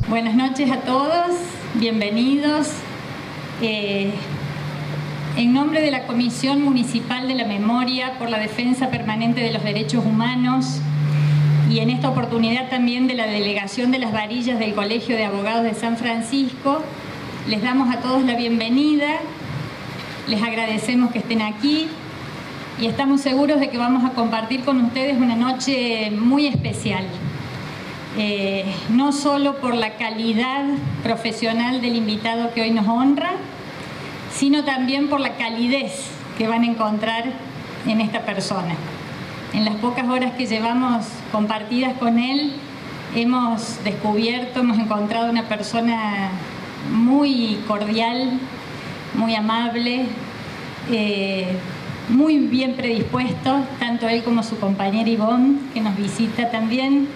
Buenas noches a todos, bienvenidos. En nombre de la Comisión Municipal de la Memoria por la Defensa Permanente de los Derechos Humanos y en esta oportunidad también de la Delegación de las Varillas del Colegio de Abogados de San Francisco, les damos a todos la bienvenida, les agradecemos que estén aquí y estamos seguros de que vamos a compartir con ustedes una noche muy especial. No solo por la calidad profesional del invitado que hoy nos honra, sino también por la calidez que van a encontrar en esta persona. En las pocas horas que llevamos compartidas con él, hemos descubierto, hemos encontrado una persona muy cordial, muy amable, muy bien predispuesto, tanto él como su compañera Ivonne, que nos visita también.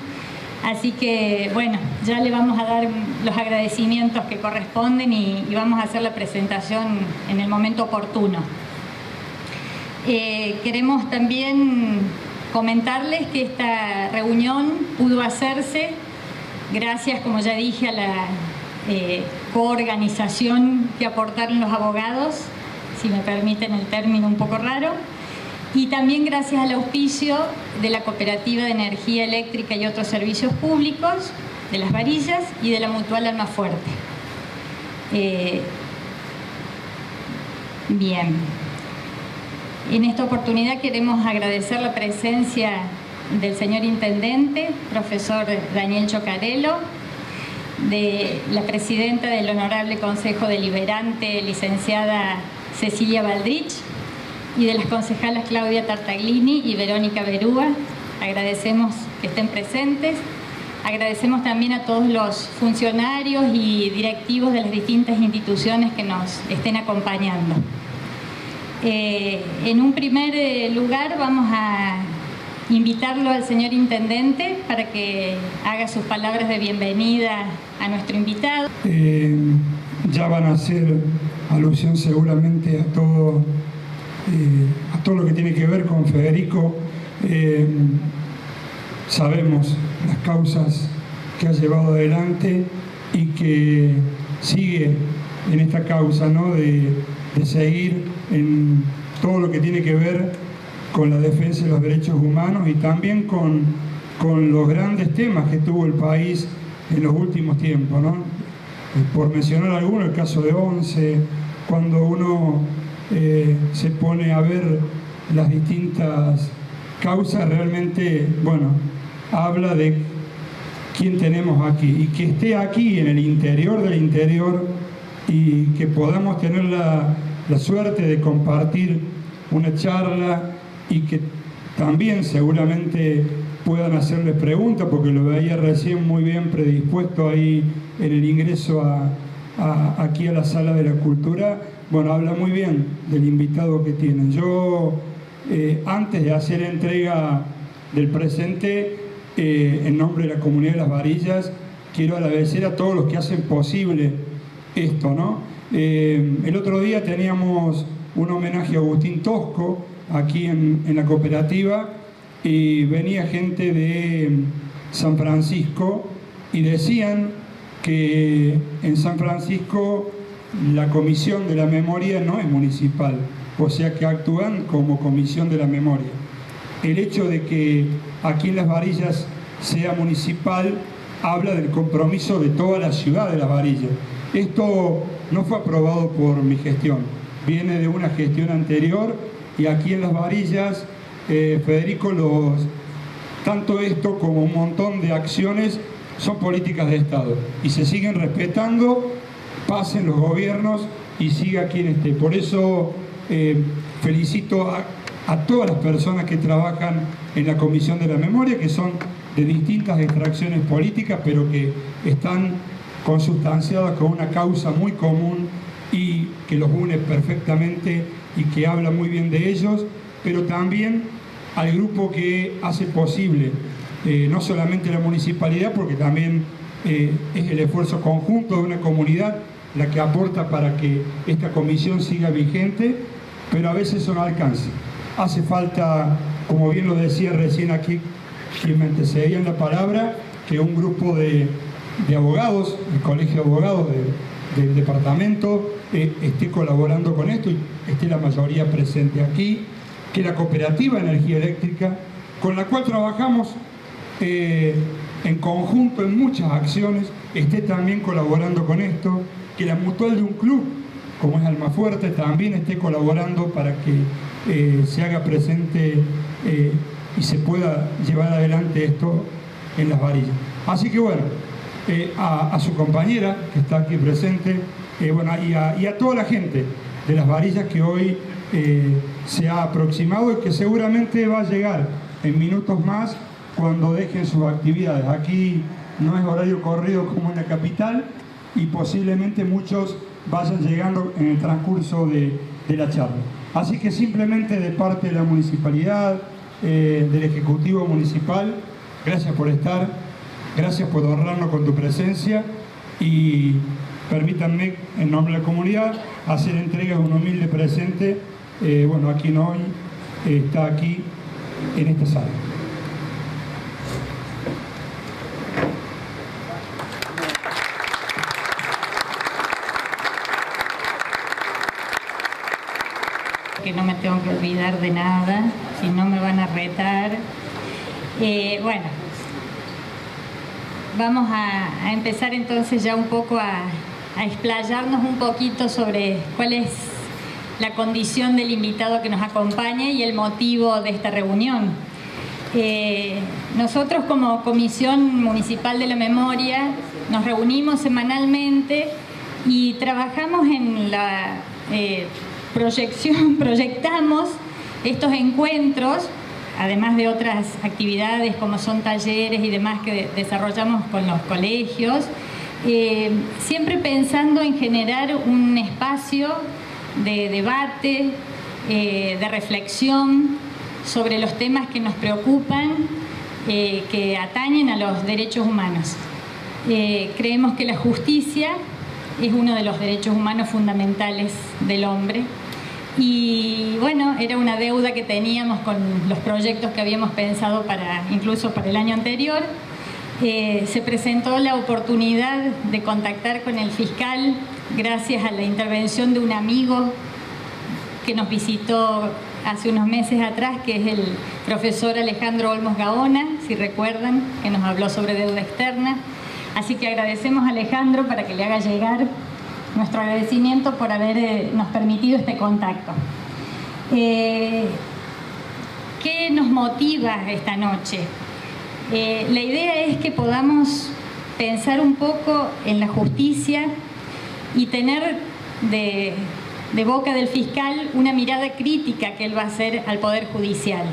Así que, bueno, ya le vamos a dar los agradecimientos que corresponden y vamos a hacer la presentación en el momento oportuno. Queremos también comentarles que esta reunión pudo hacerse gracias, como ya dije, a la coorganización que aportaron los abogados, si me permiten el término un poco raro, y también gracias al auspicio de la Cooperativa de Energía Eléctrica y otros servicios públicos, de Las Varillas y de la Mutual Almafuerte. Bien. En esta oportunidad queremos agradecer la presencia del señor Intendente, profesor Daniel Chocarello, de la presidenta del Honorable Consejo Deliberante, licenciada Cecilia Baldrich, y de las concejalas Claudia Tartaglini y Verónica Berúa. Agradecemos que estén presentes. Agradecemos también a todos los funcionarios y directivos de las distintas instituciones que nos estén acompañando. En un primer lugar vamos a invitarlo al señor Intendente para que haga sus palabras de bienvenida a nuestro invitado. Ya van a hacer alusión seguramente a todo lo que tiene que ver con Federico. Sabemos las causas que ha llevado adelante y que sigue en esta causa, ¿no? de seguir en todo lo que tiene que ver con la defensa de los derechos humanos y también con los grandes temas que tuvo el país en los últimos tiempos, ¿no? Por mencionar alguno, el caso de ONCE, cuando uno se pone a ver las distintas causas, realmente, bueno, habla de quién tenemos aquí y que esté aquí en el interior del interior y que podamos tener la suerte de compartir una charla y que también seguramente puedan hacerle preguntas, porque lo veía recién muy bien predispuesto ahí en el ingreso aquí a la Sala de la Cultura. Bueno, habla muy bien del invitado que tienen. Yo, antes de hacer entrega del presente, en nombre de la comunidad de Las Varillas, quiero agradecer a todos los que hacen posible esto, ¿no? El otro día teníamos un homenaje a Agustín Tosco aquí en la cooperativa y venía gente de San Francisco y decían que en San Francisco la Comisión de la Memoria no es municipal, o sea que actúan como Comisión de la Memoria. El hecho de que aquí en Las Varillas sea municipal habla del compromiso de toda la ciudad de Las Varillas. Esto no fue aprobado por mi gestión, viene de una gestión anterior y aquí en Las Varillas, Federico, tanto esto como un montón de acciones son políticas de Estado y se siguen respetando, pasen los gobiernos y siga quien esté. Por eso felicito a todas las personas que trabajan en la Comisión de la Memoria, que son de distintas extracciones políticas, pero que están consustanciadas con una causa muy común y que los une perfectamente y que habla muy bien de ellos, pero también al grupo que hace posible no solamente la municipalidad, porque también es el esfuerzo conjunto de una comunidad la que aporta para que esta comisión siga vigente, pero a veces eso no alcanza. Hace falta, como bien lo decía recién aquí quien me antecedía en la palabra, que un grupo de de abogados, el Colegio de Abogados del departamento esté colaborando con esto y esté la mayoría presente aquí, que la Cooperativa de Energía Eléctrica, con la cual trabajamos en conjunto en muchas acciones, esté también colaborando con esto, que la Mutual de un club, como es Almafuerte, también esté colaborando para que se haga presente y se pueda llevar adelante esto en Las Varillas. Así que bueno, a su compañera que está aquí presente, bueno, y a toda la gente de Las Varillas que hoy se ha aproximado y que seguramente va a llegar en minutos más cuando dejen sus actividades. Aquí no es horario corrido como en la capital y posiblemente muchos vayan llegando en el transcurso de la charla. Así que simplemente de parte de la municipalidad, del Ejecutivo Municipal, gracias por estar, gracias por honrarnos con tu presencia y permítanme, en nombre de la comunidad, hacer entrega de un humilde presente, bueno, a quien hoy está aquí en esta sala. Que no me tengo que olvidar de nada, si no me van a retar. Bueno, vamos a empezar entonces ya un poco a explayarnos un poquito sobre cuál es la condición del invitado que nos acompaña y el motivo de esta reunión. Nosotros como Comisión Municipal de la Memoria nos reunimos semanalmente y trabajamos en la proyectamos estos encuentros, además de otras actividades como son talleres y demás que desarrollamos con los colegios, siempre pensando en generar un espacio de debate, de reflexión sobre los temas que nos preocupan, que atañen a los derechos humanos. Creemos que la justicia es uno de los derechos humanos fundamentales del hombre. Y bueno, era una deuda que teníamos con los proyectos que habíamos pensado incluso para el año anterior. Se presentó la oportunidad de contactar con el fiscal gracias a la intervención de un amigo que nos visitó hace unos meses atrás, que es el profesor Alejandro Olmos Gaona, si recuerdan, que nos habló sobre deuda externa. Así que agradecemos a Alejandro para que le haga llegar nuestro agradecimiento por habernos permitido este contacto. ¿Qué nos motiva esta noche? La idea es que podamos pensar un poco en la justicia y tener de boca del fiscal una mirada crítica que él va a hacer al Poder Judicial.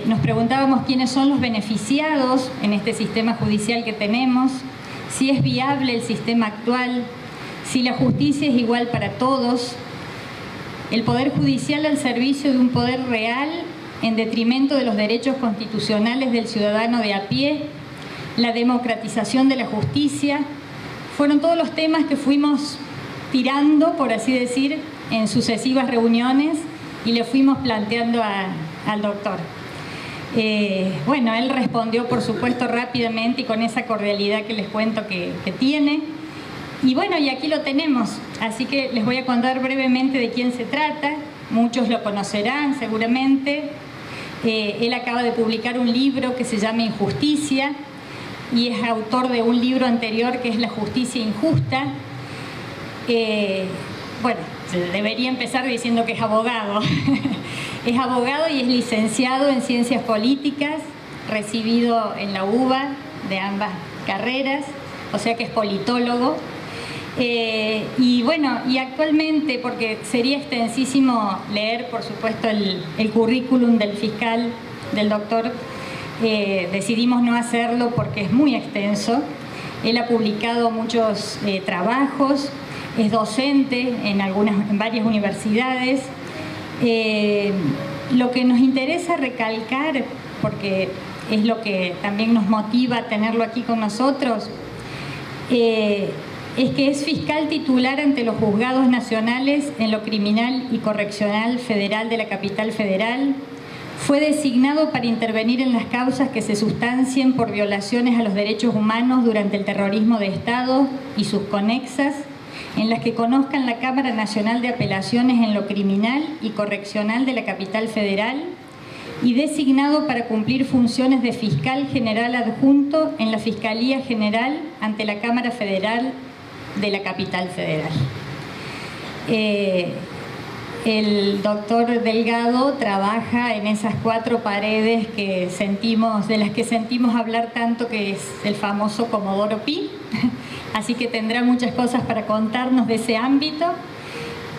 Nos preguntábamos quiénes son los beneficiados en este sistema judicial que tenemos, si es viable el sistema actual, si la justicia es igual para todos, el Poder Judicial al servicio de un poder real en detrimento de los derechos constitucionales del ciudadano de a pie, la democratización de la justicia. Fueron todos los temas que fuimos tirando, por así decir, en sucesivas reuniones y le fuimos planteando al doctor. Bueno, él respondió, por supuesto, rápidamente y con esa cordialidad que les cuento que tiene. Y bueno, y aquí lo tenemos, así que les voy a contar brevemente de quién se trata. Muchos lo conocerán seguramente. Él acaba de publicar un libro que se llama Injusticia y es autor de un libro anterior que es La Justicia Injusta. Bueno, debería empezar diciendo que es abogado. Es abogado y es licenciado en Ciencias Políticas, recibido en la UBA de ambas carreras, o sea que es politólogo. Y bueno, y actualmente, porque sería extensísimo leer, por supuesto, el currículum del fiscal, del doctor, decidimos no hacerlo porque es muy extenso. Él ha publicado muchos trabajos, es docente en varias universidades. Lo que nos interesa recalcar, porque es lo que también nos motiva a tenerlo aquí con nosotros, es que es fiscal titular ante los juzgados nacionales en lo criminal y correccional federal de la capital federal. Fue designado para intervenir en las causas que se sustancien por violaciones a los derechos humanos durante el terrorismo de Estado y sus conexas, en las que conozcan la Cámara Nacional de Apelaciones en lo Criminal y Correccional de la Capital Federal, y designado para cumplir funciones de fiscal general adjunto en la Fiscalía General ante la Cámara Federal de la Capital Federal. El doctor Delgado trabaja en esas 4 paredes que de las que sentimos hablar tanto, que es el famoso Comodoro Pi, así que tendrá muchas cosas para contarnos de ese ámbito.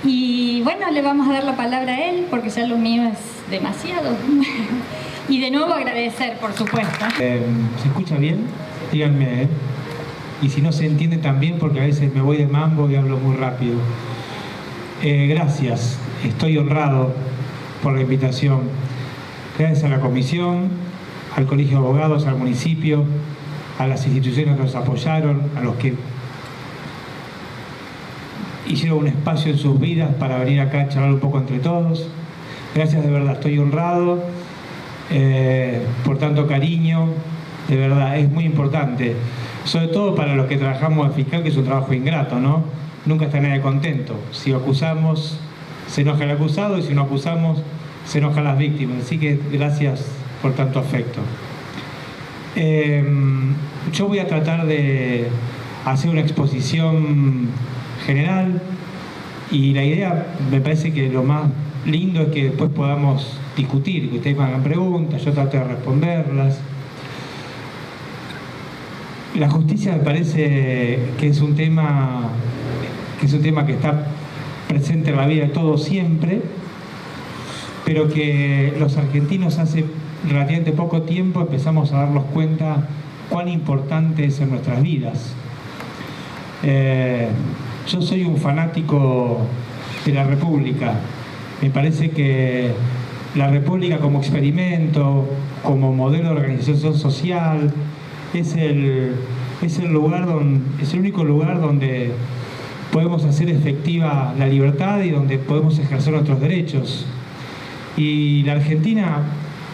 Y bueno, le vamos a dar la palabra a él, porque ya lo mío es demasiado. Y de nuevo agradecer, por supuesto. ¿Se escucha bien? Díganme, ¿eh? Y si no se entiende también, porque a veces me voy de mambo y hablo muy rápido. Gracias, estoy honrado por la invitación. Gracias a la comisión, al Colegio de Abogados, al municipio, a las instituciones que nos apoyaron, a los que hicieron un espacio en sus vidas para venir acá a charlar un poco entre todos. Gracias, de verdad, estoy honrado por tanto cariño, de verdad, es muy importante, sobre todo para los que trabajamos de fiscal, que es un trabajo ingrato, ¿no? Nunca está nadie contento. Si acusamos, se enoja el acusado, y si no acusamos, se enojan las víctimas. Así que gracias por tanto afecto. Yo voy a tratar de hacer una exposición general, y la idea, me parece que lo más lindo es que después podamos discutir, que ustedes me hagan preguntas, yo trate de responderlas. La justicia me parece que es un tema que está presente en la vida de todos siempre, pero que los argentinos hace relativamente poco tiempo empezamos a darnos cuenta cuán importante es en nuestras vidas. Yo soy un fanático de la República. Me parece que la República como experimento, como modelo de organización social, es el único lugar donde podemos hacer efectiva la libertad y donde podemos ejercer nuestros derechos. Y la Argentina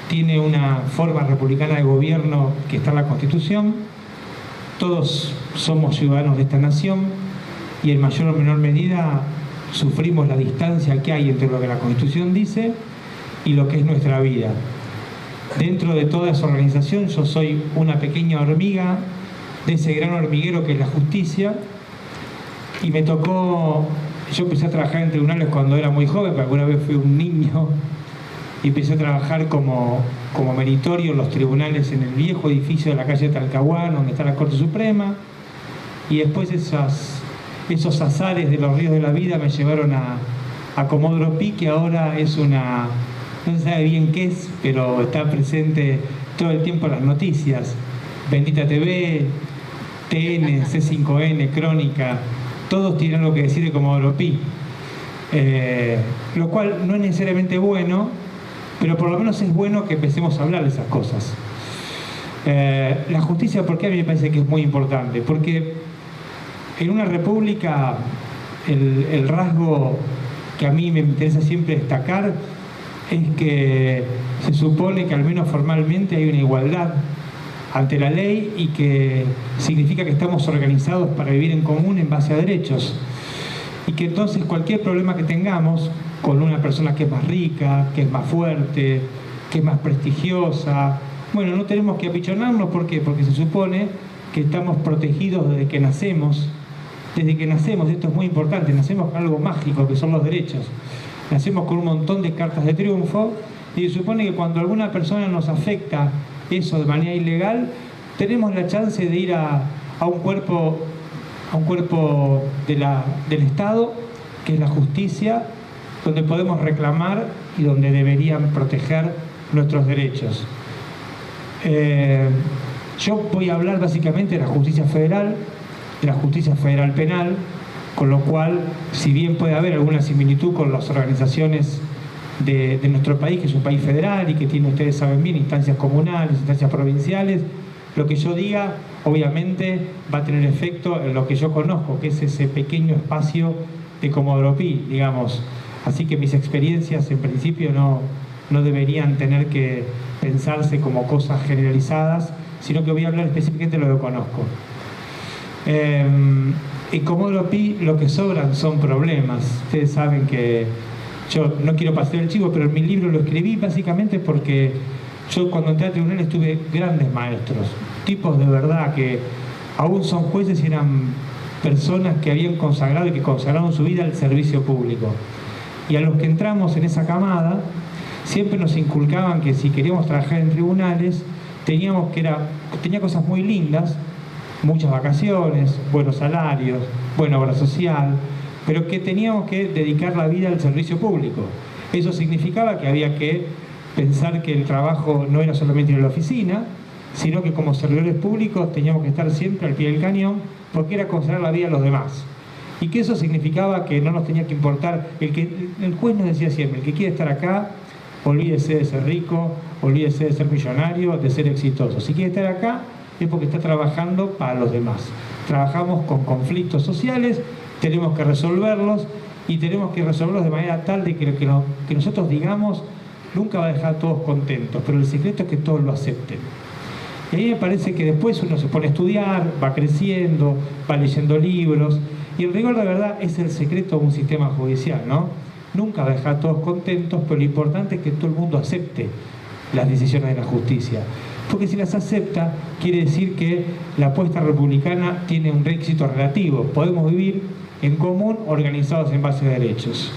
tiene una forma republicana de gobierno que está en la Constitución. Todos somos ciudadanos de esta nación y en mayor o menor medida sufrimos la distancia que hay entre lo que la Constitución dice y lo que es nuestra vida. Dentro de toda esa organización yo soy una pequeña hormiga de ese gran hormiguero que es la justicia, y me tocó, yo empecé a trabajar en tribunales cuando era muy joven, porque alguna vez fui un niño, y empecé a trabajar como meritorio en los tribunales en el viejo edificio de la calle Talcahuano, donde está la Corte Suprema, y después esos azares de los ríos de la vida me llevaron a Comodoro Pi, que ahora es no se sabe bien qué es, pero está presente todo el tiempo en las noticias. Bendita TV, TN, C5N, Crónica, todos tienen algo que decir de Comodoro Pi. Lo cual no es necesariamente bueno, pero por lo menos es bueno que empecemos a hablar de esas cosas. La justicia, ¿por qué a mí me parece que es muy importante? Porque en una república el rasgo que a mí me interesa siempre destacar es que se supone que al menos formalmente hay una igualdad ante la ley, y que significa que estamos organizados para vivir en común en base a derechos, y que entonces cualquier problema que tengamos con una persona que es más rica, que es más fuerte, que es más prestigiosa, bueno, no tenemos que apichonarnos. ¿Por qué? Porque se supone que estamos protegidos desde que nacemos. Desde que nacemos, esto es muy importante, nacemos con algo mágico que son los derechos. Nacemos con un montón de cartas de triunfo, y se supone que cuando alguna persona nos afecta eso de manera ilegal, tenemos la chance de ir a un cuerpo del Estado, que es la justicia, donde podemos reclamar y donde deberían proteger nuestros derechos. Yo voy a hablar básicamente de la justicia federal, de la justicia federal penal, con lo cual, si bien puede haber alguna similitud con las organizaciones de nuestro país, que es un país federal y que tiene, ustedes saben bien, instancias comunales, instancias provinciales, lo que yo diga obviamente va a tener efecto en lo que yo conozco, que es ese pequeño espacio de Comodoro Pi, digamos. Así que mis experiencias en principio no no deberían tener que pensarse como cosas generalizadas, sino que voy a hablar específicamente de lo que conozco. En Comodoro Pi lo que sobran son problemas. Ustedes saben que yo no quiero pasar el chivo, pero en mi libro lo escribí básicamente porque yo cuando entré a tribunales tuve grandes maestros, tipos de verdad que aún son jueces y eran personas que habían consagrado y que consagraron su vida al servicio público. Y a los que entramos en esa camada, siempre nos inculcaban que si queríamos trabajar en tribunales, tenía cosas muy lindas, muchas vacaciones, buenos salarios, buena obra social, pero que teníamos que dedicar la vida al servicio público. Eso significaba que había que pensar que el trabajo no era solamente ir a la oficina, sino que como servidores públicos teníamos que estar siempre al pie del cañón, porque era consagrar la vida a los demás. Y que eso significaba que no nos tenía que importar, el juez nos decía siempre, el que quiere estar acá, olvídese de ser rico, olvídese de ser millonario, de ser exitoso. Si quiere estar acá, es porque está trabajando para los demás. Trabajamos con conflictos sociales, tenemos que resolverlos, y tenemos que resolverlos de manera tal de que lo que nosotros digamos nunca va a dejar a todos contentos, pero el secreto es que todos lo acepten. Y ahí me parece que después uno se pone a estudiar, va creciendo, va leyendo libros, y el rigor de verdad es el secreto de un sistema judicial, ¿no? Nunca va a dejar a todos contentos, pero lo importante es que todo el mundo acepte las decisiones de la justicia. Porque si las acepta, quiere decir que la apuesta republicana tiene un éxito relativo. Podemos vivir en común, organizados en base a derechos.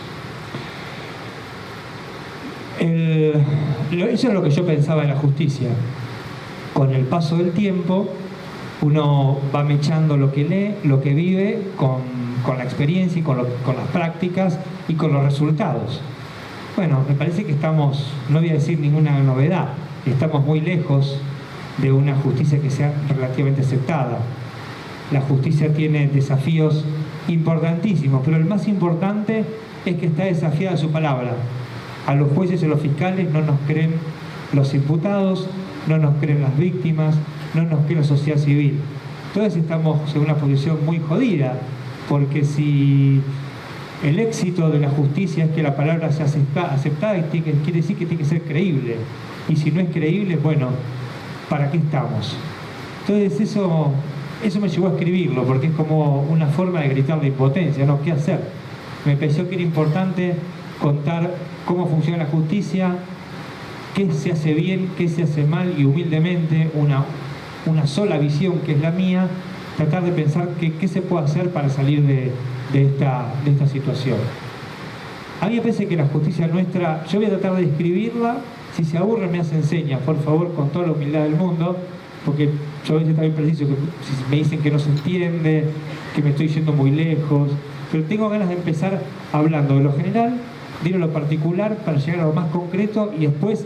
Eso es lo que yo pensaba de la justicia. Con el paso del tiempo, uno va mechando lo que lee, lo que vive, con la experiencia y con las prácticas y con los resultados. Bueno, me parece que estamos, no voy a decir ninguna novedad, estamos muy lejos de una justicia que sea relativamente aceptada. La justicia tiene desafíos importantísimos, pero el más importante es que está desafiada su palabra. A los jueces y a los fiscales no nos creen los imputados, no nos creen las víctimas, no nos cree la sociedad civil. Entonces estamos en una posición muy jodida, porque si el éxito de la justicia es que la palabra sea aceptada, quiere decir que tiene que ser creíble. Y si no es creíble, bueno, ¿para qué estamos? Entonces eso me llevó a escribirlo, porque es como una forma de gritar la impotencia, ¿no? ¿Qué hacer? Me pareció que era importante contar cómo funciona la justicia, qué se hace bien, qué se hace mal, y humildemente, una sola visión que es la mía, tratar de pensar qué se puede hacer para salir de esta situación. A mí me parece que la justicia nuestra, yo voy a tratar de describirla, si se aburren me hacen señas, por favor, con toda la humildad del mundo, porque yo a veces también preciso que si me dicen que no se entiende, que me estoy yendo muy lejos, pero tengo ganas de empezar hablando de lo general, de ir a lo particular para llegar a lo más concreto, y después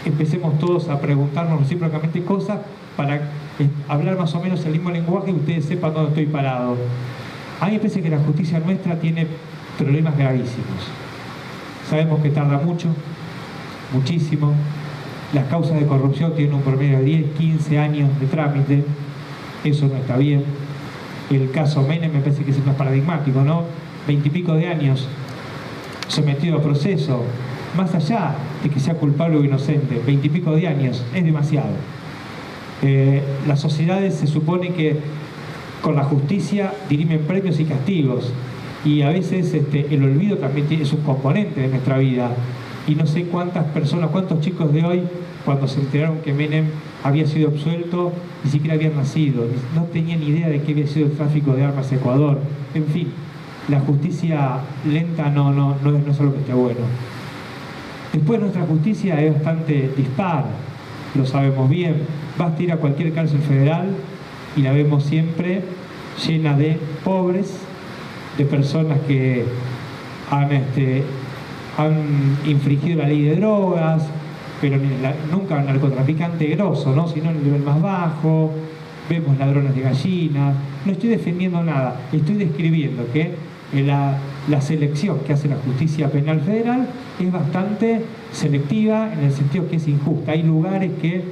empecemos todos a preguntarnos recíprocamente cosas para hablar más o menos el mismo lenguaje y ustedes sepan dónde estoy parado. A mí me parece que la justicia nuestra tiene problemas gravísimos. Sabemos que tarda mucho, muchísimo. Las causas de corrupción tienen un promedio de 10, 15 años de trámite. Eso no está bien. El caso Menem me parece que es el más paradigmático, ¿no? 20 y pico de años sometido a proceso, más allá de que sea culpable o inocente, 20 y pico de años, es demasiado. Las sociedades se supone que con la justicia dirimen premios y castigos, y a veces el olvido también es un componente de nuestra vida, y no sé cuántas personas, cuántos chicos de hoy, cuando se enteraron que Menem había sido absuelto, ni siquiera habían nacido, no tenían ni idea de qué había sido el tráfico de armas en Ecuador. En fin, la justicia lenta no es algo que esté bueno. Después nuestra justicia es bastante dispar, lo sabemos bien. Basta ir a cualquier cárcel federal y la vemos siempre llena de pobres, de personas que han infringido la ley de drogas, pero nunca un narcotraficante grosso, ¿no? Sino en el nivel más bajo. Vemos ladrones de gallinas. No estoy defendiendo nada, estoy describiendo que la selección que hace la justicia penal federal es bastante selectiva, en el sentido que es injusta. Hay lugares que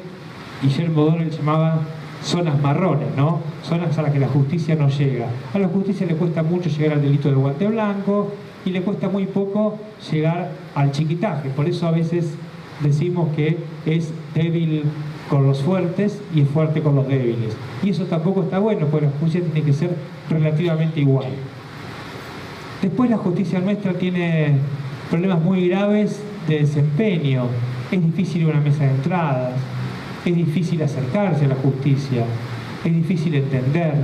Guillermo O'Donnell llamaba zonas marrones, ¿no? Zonas a las que la justicia no llega. A la justicia le cuesta mucho llegar al delito de guante blanco, y le cuesta muy poco llegar al chiquitaje. Por eso a veces decimos que es débil con los fuertes y es fuerte con los débiles. Y eso tampoco está bueno, porque la justicia tiene que ser relativamente igual. Después la justicia nuestra tiene problemas muy graves de desempeño. Es difícil una mesa de entradas, es difícil acercarse a la justicia, es difícil entender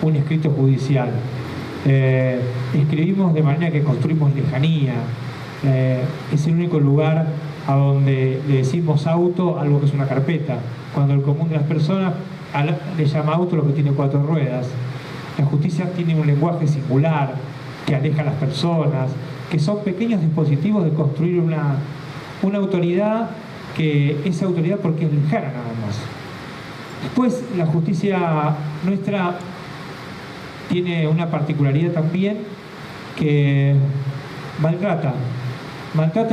un escrito judicial. Escribimos de manera que construimos lejanía. Es el único lugar a donde le decimos auto algo que es una carpeta, cuando el común de las personas le llama auto lo que tiene 4 ruedas. La justicia tiene un lenguaje singular que aleja a las personas, que son pequeños dispositivos de construir una autoridad, que esa autoridad porque es lejana nada más. Después la justicia nuestra tiene una particularidad también, que maltrata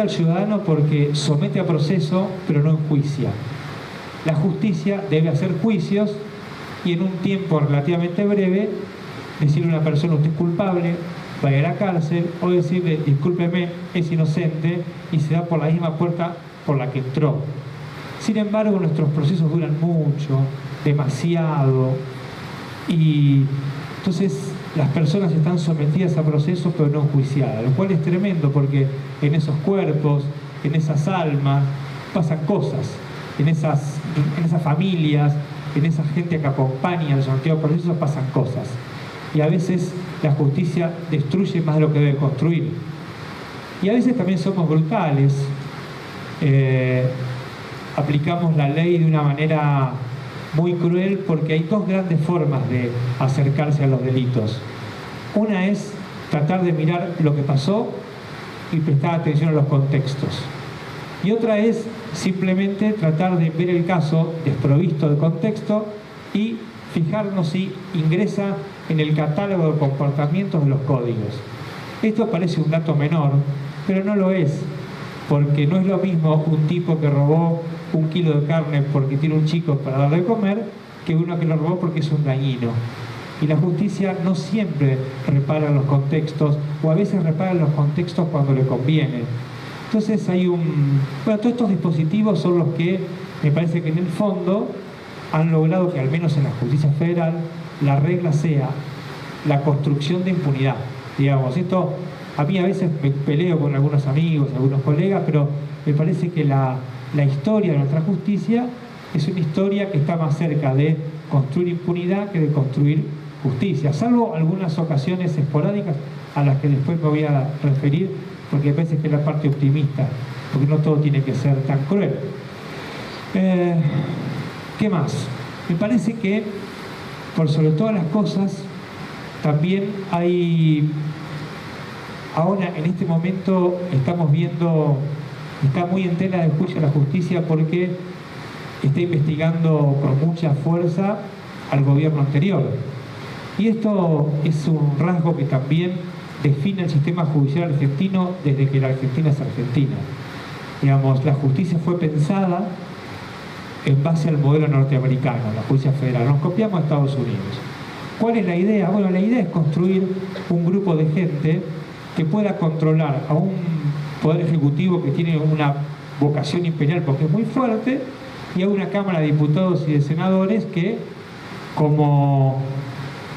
al ciudadano porque somete a proceso pero no enjuicia. La justicia debe hacer juicios y en un tiempo relativamente breve decirle a una persona usted es culpable, vaya a la cárcel, o decirle discúlpeme, es inocente y se da por la misma puerta por la que entró. Sin embargo, nuestros procesos duran mucho, demasiado, y entonces las personas están sometidas a procesos pero no enjuiciadas, lo cual es tremendo porque en esos cuerpos, en esas almas, pasan cosas, en esas familias, en esa gente que acompaña a los sometidos a procesos pasan cosas. Y a veces la justicia destruye más de lo que debe construir. Y a veces también somos brutales, aplicamos la ley de una manera muy cruel porque hay 2 grandes formas de acercarse a los delitos. Una es tratar de mirar lo que pasó y prestar atención a los contextos. Y otra es simplemente tratar de ver el caso desprovisto de contexto y fijarnos si ingresa en el catálogo de comportamientos de los códigos. Esto parece un dato menor, pero no lo es, porque no es lo mismo un tipo que robó 1 kilo de carne porque tiene un chico para darle de comer, que uno que lo robó porque es un dañino. Y la justicia no siempre repara los contextos, o a veces repara los contextos cuando le conviene. Entonces todos estos dispositivos son los que me parece que en el fondo han logrado que al menos en la justicia federal la regla sea la construcción de impunidad. Digamos, esto a mí a veces me peleo con algunos amigos, algunos colegas, pero me parece que la historia de nuestra justicia es una historia que está más cerca de construir impunidad que de construir justicia, salvo algunas ocasiones esporádicas a las que después me voy a referir, porque me parece que es la parte optimista, porque no todo tiene que ser tan cruel. ¿Qué más? Me parece que, por sobre todas las cosas, también hay, ahora en este momento estamos viendo, está muy en tela de juicio la justicia porque está investigando con mucha fuerza al gobierno anterior. Y esto es un rasgo que también define el sistema judicial argentino desde que la Argentina es Argentina. Digamos, la justicia fue pensada en base al modelo norteamericano, la justicia federal. Nos copiamos a Estados Unidos. ¿Cuál es la idea? Bueno, la idea es construir un grupo de gente que pueda controlar a un poder ejecutivo que tiene una vocación imperial porque es muy fuerte, y a una Cámara de Diputados y de Senadores que, como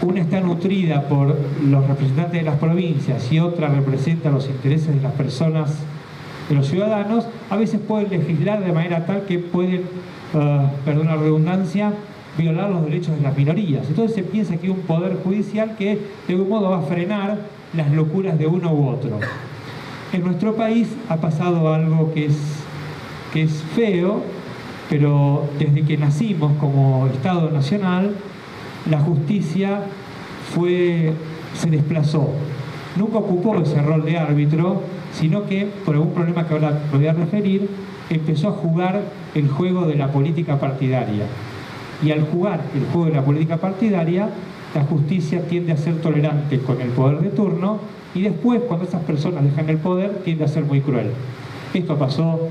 una está nutrida por los representantes de las provincias y otra representa los intereses de las personas, de los ciudadanos, a veces pueden legislar de manera tal que pueden, perdón la redundancia, violar los derechos de las minorías. Entonces se piensa que hay un poder judicial que de algún modo va a frenar las locuras de uno u otro. En nuestro país ha pasado algo que es feo, pero desde que nacimos como Estado Nacional, la justicia se desplazó. Nunca ocupó ese rol de árbitro, sino que, por algún problema que ahora voy a referir, empezó a jugar el juego de la política partidaria. Y al jugar el juego de la política partidaria, la justicia tiende a ser tolerante con el poder de turno, y después, cuando esas personas dejan el poder, tiende a ser muy cruel. Esto pasó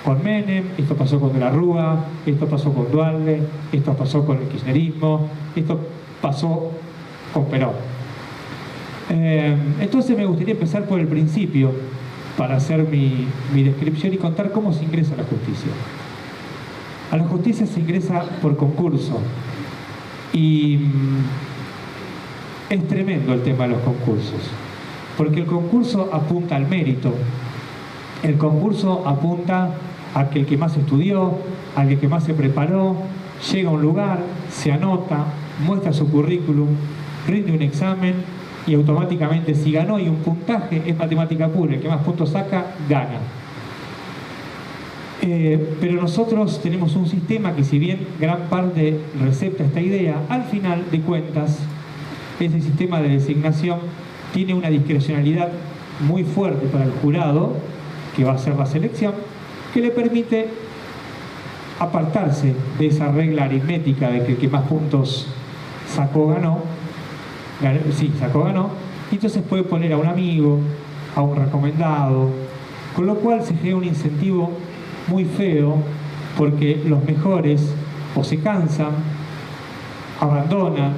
con Menem, esto pasó con De la Rúa, esto pasó con Dualde, esto pasó con el kirchnerismo, esto pasó con Perón. Entonces me gustaría empezar por el principio para hacer mi descripción y contar cómo se ingresa a la justicia. A la justicia se ingresa por concurso y es tremendo el tema de los concursos, porque el concurso apunta al mérito, el concurso apunta a que el que más estudió, al que más se preparó, llega a un lugar, se anota, muestra su currículum, rinde un examen y automáticamente, si ganó y un puntaje, es matemática pura, el que más puntos saca, gana. Pero nosotros tenemos un sistema que, si bien gran parte recepta esta idea, al final de cuentas, ese sistema de designación tiene una discrecionalidad muy fuerte para el jurado, que va a hacer la selección, que le permite apartarse de esa regla aritmética de que el que más puntos sacó, ganó, y entonces puede poner a un amigo, a un recomendado, con lo cual se genera un incentivo muy feo, porque los mejores o se cansan, abandonan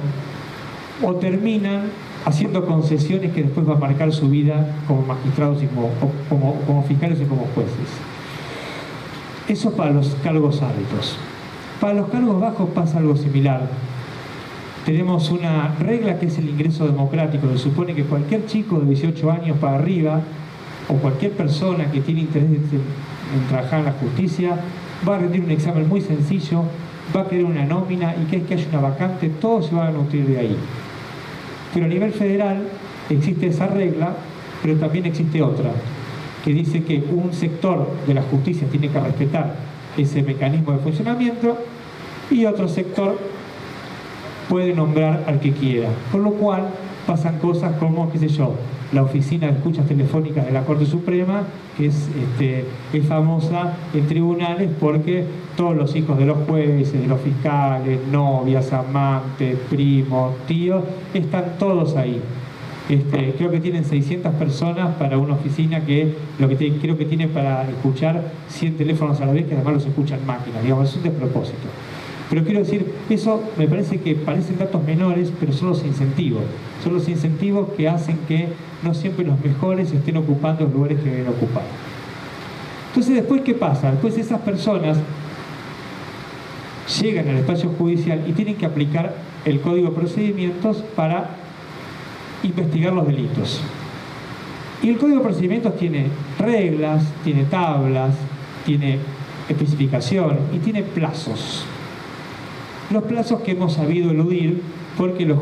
o terminan haciendo concesiones que después va a marcar su vida como magistrados y como fiscales y como jueces. Eso para los cargos altos. Para los cargos bajos pasa algo similar. Tenemos una regla que es el ingreso democrático. Se supone que cualquier chico de 18 años para arriba, o cualquier persona que tiene interés en trabajar en la justicia, va a rendir un examen muy sencillo, va a querer una nómina, y que haya una vacante, todos se van a nutrir de ahí. Pero a nivel federal existe esa regla, pero también existe otra, que dice que un sector de la justicia tiene que respetar ese mecanismo de funcionamiento y otro sector puede nombrar al que quiera. Por lo cual pasan cosas como, qué sé yo, la oficina de escuchas telefónicas de la Corte Suprema, que es famosa en tribunales porque todos los hijos de los jueces, de los fiscales, novias, amantes, primos, tíos, están todos ahí. Creo que tienen 600 personas para una oficina que creo que tiene para escuchar 100 teléfonos a la vez, que además los escuchan máquinas, digamos, es un despropósito. Pero quiero decir, eso me parece que parecen datos menores, pero son los incentivos. Son los incentivos que hacen que no siempre los mejores estén ocupando los lugares que deben ocupar. Entonces, ¿después qué pasa? Después esas personas llegan al espacio judicial y tienen que aplicar el Código de Procedimientos para investigar los delitos. Y el Código de Procedimientos tiene reglas, tiene tablas, tiene especificación y tiene plazos. Los plazos que hemos sabido eludir porque los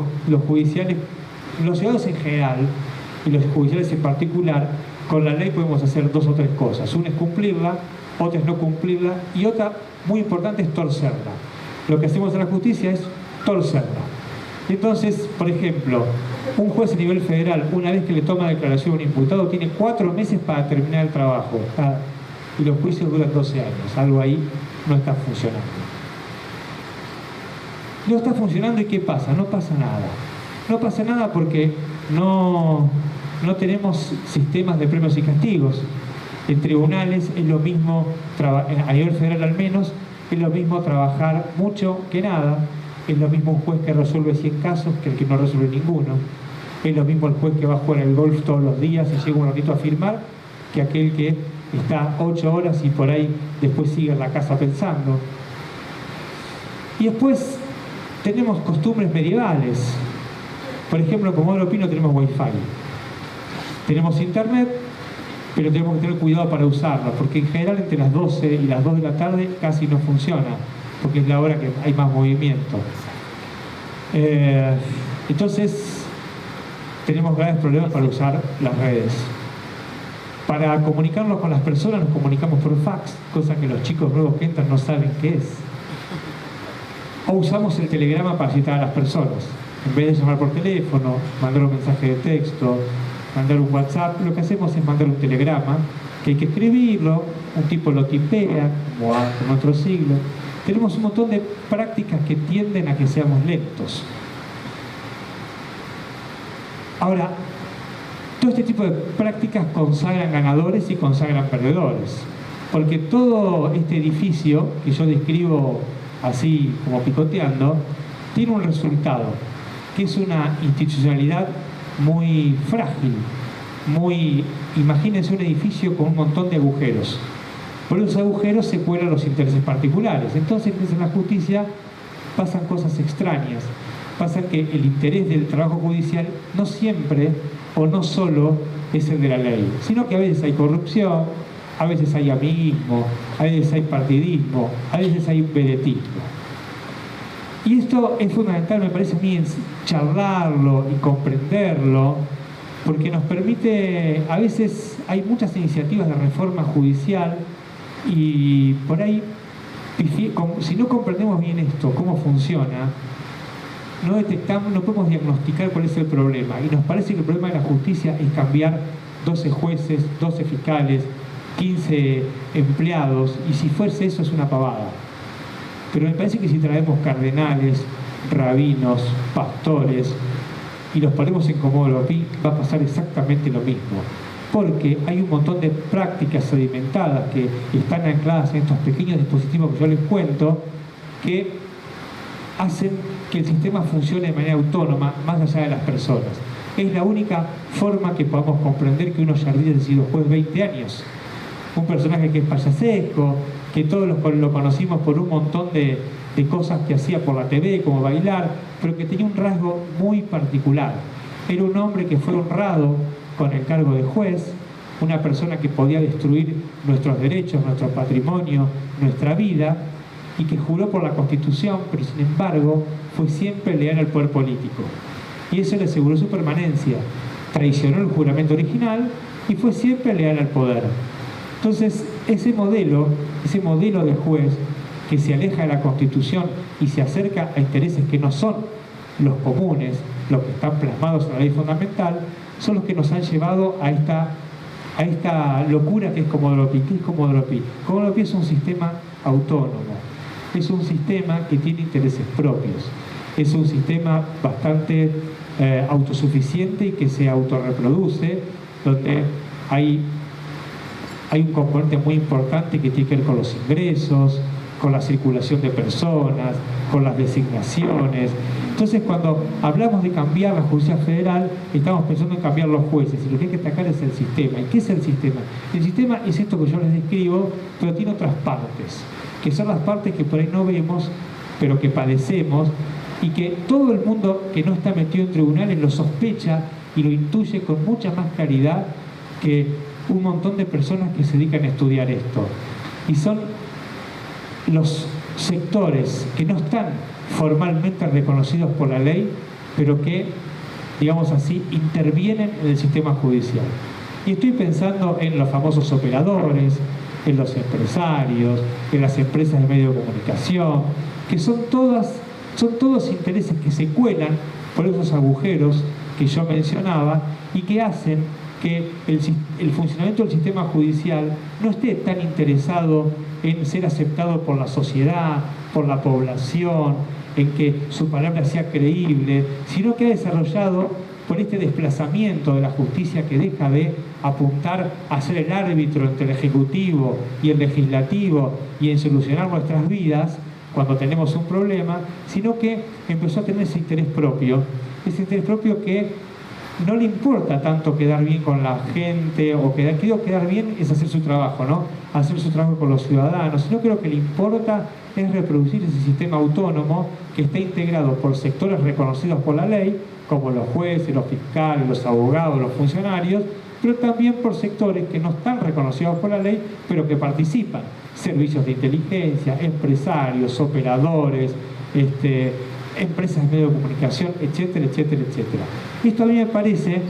judiciales, los ciudadanos en general y los judiciales en particular, con la ley podemos hacer dos o tres cosas. Una es cumplirla, otra es no cumplirla y otra muy importante es torcerla. Lo que hacemos en la justicia es torcerla. Entonces, por ejemplo, un juez a nivel federal, una vez que le toma declaración a un imputado, tiene 4 meses para terminar el trabajo. Y los juicios duran 12 años. Algo ahí no está funcionando. No está funcionando, ¿y qué pasa? No pasa nada. No pasa nada porque no tenemos sistemas de premios y castigos. En tribunales es lo mismo, a nivel federal al menos, es lo mismo trabajar mucho que nada. Es lo mismo un juez que resuelve 100 casos que el que no resuelve ninguno. Es lo mismo el juez que va a jugar al golf todos los días y llega un ratito a firmar que aquel que está 8 horas y por ahí después sigue en la casa pensando. Y después tenemos costumbres medievales. Por ejemplo, en Comodoro Pi no tenemos wifi. Tenemos internet, pero tenemos que tener cuidado para usarla, porque en general entre las 12 y las 2 de la tarde casi no funciona, porque es la hora que hay más movimiento. Entonces, tenemos graves problemas para usar las redes. Para comunicarnos con las personas nos comunicamos por fax, cosa que los chicos nuevos que entran no saben qué es. O usamos el telegrama para citar a las personas. En vez de llamar por teléfono, mandar un mensaje de texto, mandar un WhatsApp, lo que hacemos es mandar un telegrama, que hay que escribirlo, un tipo lo tipea, como en otro siglo. Tenemos un montón de prácticas que tienden a que seamos lentos. Ahora, todo este tipo de prácticas consagran ganadores y consagran perdedores. Porque todo este edificio que yo describo así como picoteando, tiene un resultado, que es una institucionalidad muy frágil, imagínense un edificio con un montón de agujeros. Por esos agujeros se cuelan los intereses particulares. Entonces, en la justicia pasan cosas extrañas. Pasa que el interés del trabajo judicial no siempre o no solo es el de la ley, sino que a veces hay corrupción, a veces hay amiguismo, a veces hay partidismo, a veces hay vedetismo. Y esto es fundamental, me parece a mí, charlarlo y comprenderlo, porque nos permite, a veces hay muchas iniciativas de reforma judicial y por ahí, si no comprendemos bien esto, cómo funciona, no podemos diagnosticar cuál es el problema. Y nos parece que el problema de la justicia es cambiar 12 jueces, 12 fiscales, 15 empleados, y si fuese eso es una pavada. Pero me parece que si traemos cardenales, rabinos, pastores, y los ponemos en Comodoro Pi, va a pasar exactamente lo mismo. Porque hay un montón de prácticas sedimentadas que están ancladas en estos pequeños dispositivos que yo les cuento, que hacen que el sistema funcione de manera autónoma, más allá de las personas. Es la única forma que podamos comprender que unos Jardines ha sido juez 20 años. Un personaje que es payasesco, que todos lo conocimos por un montón de cosas que hacía por la TV, como bailar, pero que tenía un rasgo muy particular. Era un hombre que fue honrado con el cargo de juez, una persona que podía destruir nuestros derechos, nuestro patrimonio, nuestra vida, y que juró por la Constitución, pero sin embargo fue siempre leal al poder político. Y eso le aseguró su permanencia. Traicionó el juramento original y fue siempre leal al poder. Entonces, ese modelo de juez que se aleja de la Constitución y se acerca a intereses que no son los comunes, los que están plasmados en la ley fundamental, son los que nos han llevado a esta locura que es Comodoro Pi. ¿Qué es Comodoro Pi? Comodoro Pi es un sistema autónomo, es un sistema que tiene intereses propios, es un sistema bastante autosuficiente y que se autorreproduce, donde hay un componente muy importante que tiene que ver con los ingresos, con la circulación de personas, con las designaciones. Entonces, cuando hablamos de cambiar la justicia federal, estamos pensando en cambiar los jueces, y lo que hay que atacar es el sistema. ¿Y qué es el sistema? El sistema es esto que yo les describo, pero tiene otras partes, que son las partes que por ahí no vemos, pero que padecemos, y que todo el mundo que no está metido en tribunales lo sospecha y lo intuye con mucha más claridad que un montón de personas que se dedican a estudiar esto. Y son los sectores que no están formalmente reconocidos por la ley, pero que, digamos así, intervienen en el sistema judicial. Y estoy pensando en los famosos operadores, en los empresarios, en las empresas de medios de comunicación, que son todos intereses que se cuelan por esos agujeros que yo mencionaba y que hacen que el funcionamiento del sistema judicial no esté tan interesado en ser aceptado por la sociedad, por la población, en que su palabra sea creíble, sino que ha desarrollado por este desplazamiento de la justicia que deja de apuntar a ser el árbitro entre el Ejecutivo y el Legislativo y en solucionar nuestras vidas cuando tenemos un problema, sino que empezó a tener ese interés propio que no le importa tanto quedar bien con la gente o quedar bien es hacer su trabajo, ¿no? Hacer su trabajo con los ciudadanos, sino que lo que le importa es reproducir ese sistema autónomo que está integrado por sectores reconocidos por la ley, como los jueces, los fiscales, los abogados, los funcionarios, pero también por sectores que no están reconocidos por la ley, pero que participan, servicios de inteligencia, empresarios, operadores, empresas de medios de comunicación, etcétera, etcétera, etcétera. Esto a mí me parece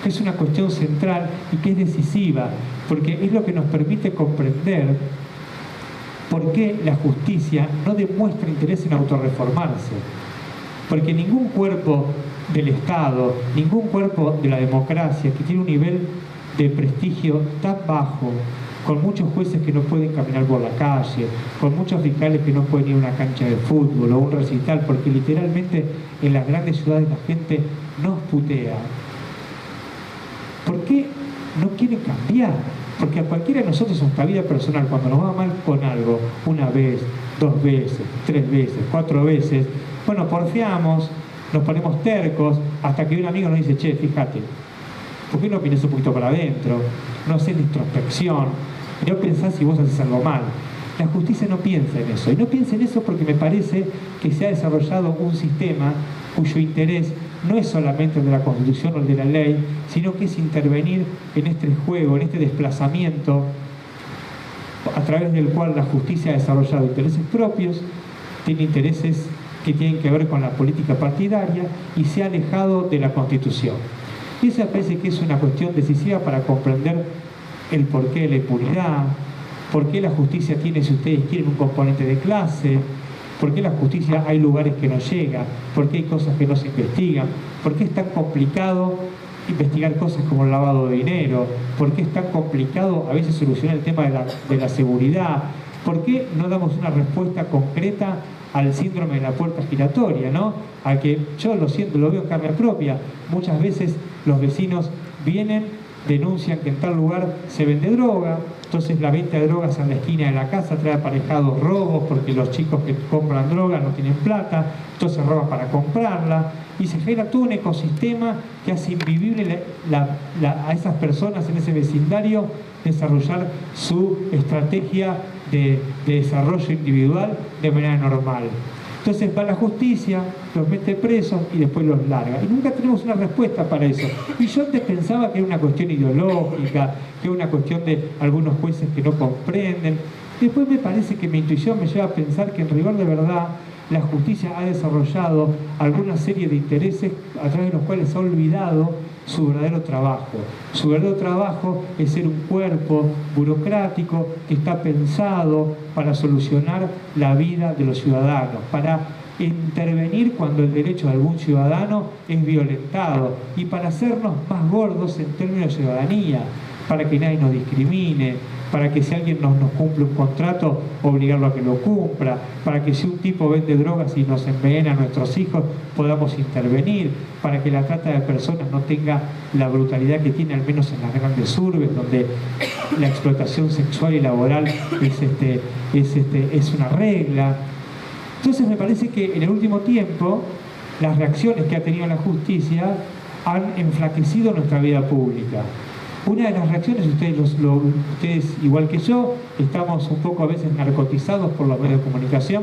que es una cuestión central y que es decisiva, porque es lo que nos permite comprender por qué la justicia no demuestra interés en autorreformarse. Porque ningún cuerpo del Estado, ningún cuerpo de la democracia que tiene un nivel de prestigio tan bajo, con muchos jueces que no pueden caminar por la calle, con muchos fiscales que no pueden ir a una cancha de fútbol o un recital, porque literalmente en las grandes ciudades la gente nos putea. ¿Por qué no quieren cambiar? Porque a cualquiera de nosotros en nuestra vida personal, cuando nos va mal con algo, una vez, 2 veces, 3 veces, 4 veces, bueno, porfiamos, nos ponemos tercos, hasta que un amigo nos dice, che, fíjate, ¿por qué no vienes un poquito para adentro? No haces la introspección, y no pensás si vos haces algo mal. La justicia no piensa en eso, y no piensa en eso porque me parece que se ha desarrollado un sistema cuyo interés no es solamente el de la Constitución o el de la ley, sino que es intervenir en este juego, en este desplazamiento a través del cual la justicia ha desarrollado intereses propios, tiene intereses que tienen que ver con la política partidaria y se ha alejado de la Constitución. Y eso me parece que es una cuestión decisiva para comprender el porqué de la impunidad, por qué la justicia tiene, si ustedes quieren, un componente de clase, por qué la justicia hay lugares que no llega, por qué hay cosas que no se investigan, por qué es tan complicado investigar cosas como el lavado de dinero, por qué es tan complicado a veces solucionar el tema de la seguridad, por qué no damos una respuesta concreta al síndrome de la puerta giratoria, ¿no? A que yo lo siento, lo veo en carne propia. Muchas veces los vecinos vienen, denuncian que en tal lugar se vende droga, entonces la venta de drogas en la esquina de la casa trae aparejados robos porque los chicos que compran droga no tienen plata, entonces roban para comprarla, y se genera todo un ecosistema que hace invivible a esas personas en ese vecindario desarrollar su estrategia de desarrollo individual de manera normal. Entonces va la justicia, los mete presos y después los larga. Y nunca tenemos una respuesta para eso. Y yo antes pensaba que era una cuestión ideológica, que era una cuestión de algunos jueces que no comprenden. Después me parece que mi intuición me lleva a pensar que en rigor de verdad la justicia ha desarrollado alguna serie de intereses a través de los cuales ha olvidado su verdadero trabajo. Su verdadero trabajo es ser un cuerpo burocrático que está pensado para solucionar la vida de los ciudadanos, para intervenir cuando el derecho de algún ciudadano es violentado y para hacernos más gordos en términos de ciudadanía, para que nadie nos discrimine, para que si alguien nos cumple un contrato, obligarlo a que lo cumpla, para que si un tipo vende drogas y nos envenena a nuestros hijos, podamos intervenir, para que la trata de personas no tenga la brutalidad que tiene, al menos en las grandes urbes, donde la explotación sexual y laboral es una regla. Entonces me parece que en el último tiempo, las reacciones que ha tenido la justicia han enflaquecido nuestra vida pública. Una de las reacciones, ustedes igual que yo, estamos un poco a veces narcotizados por los medios de comunicación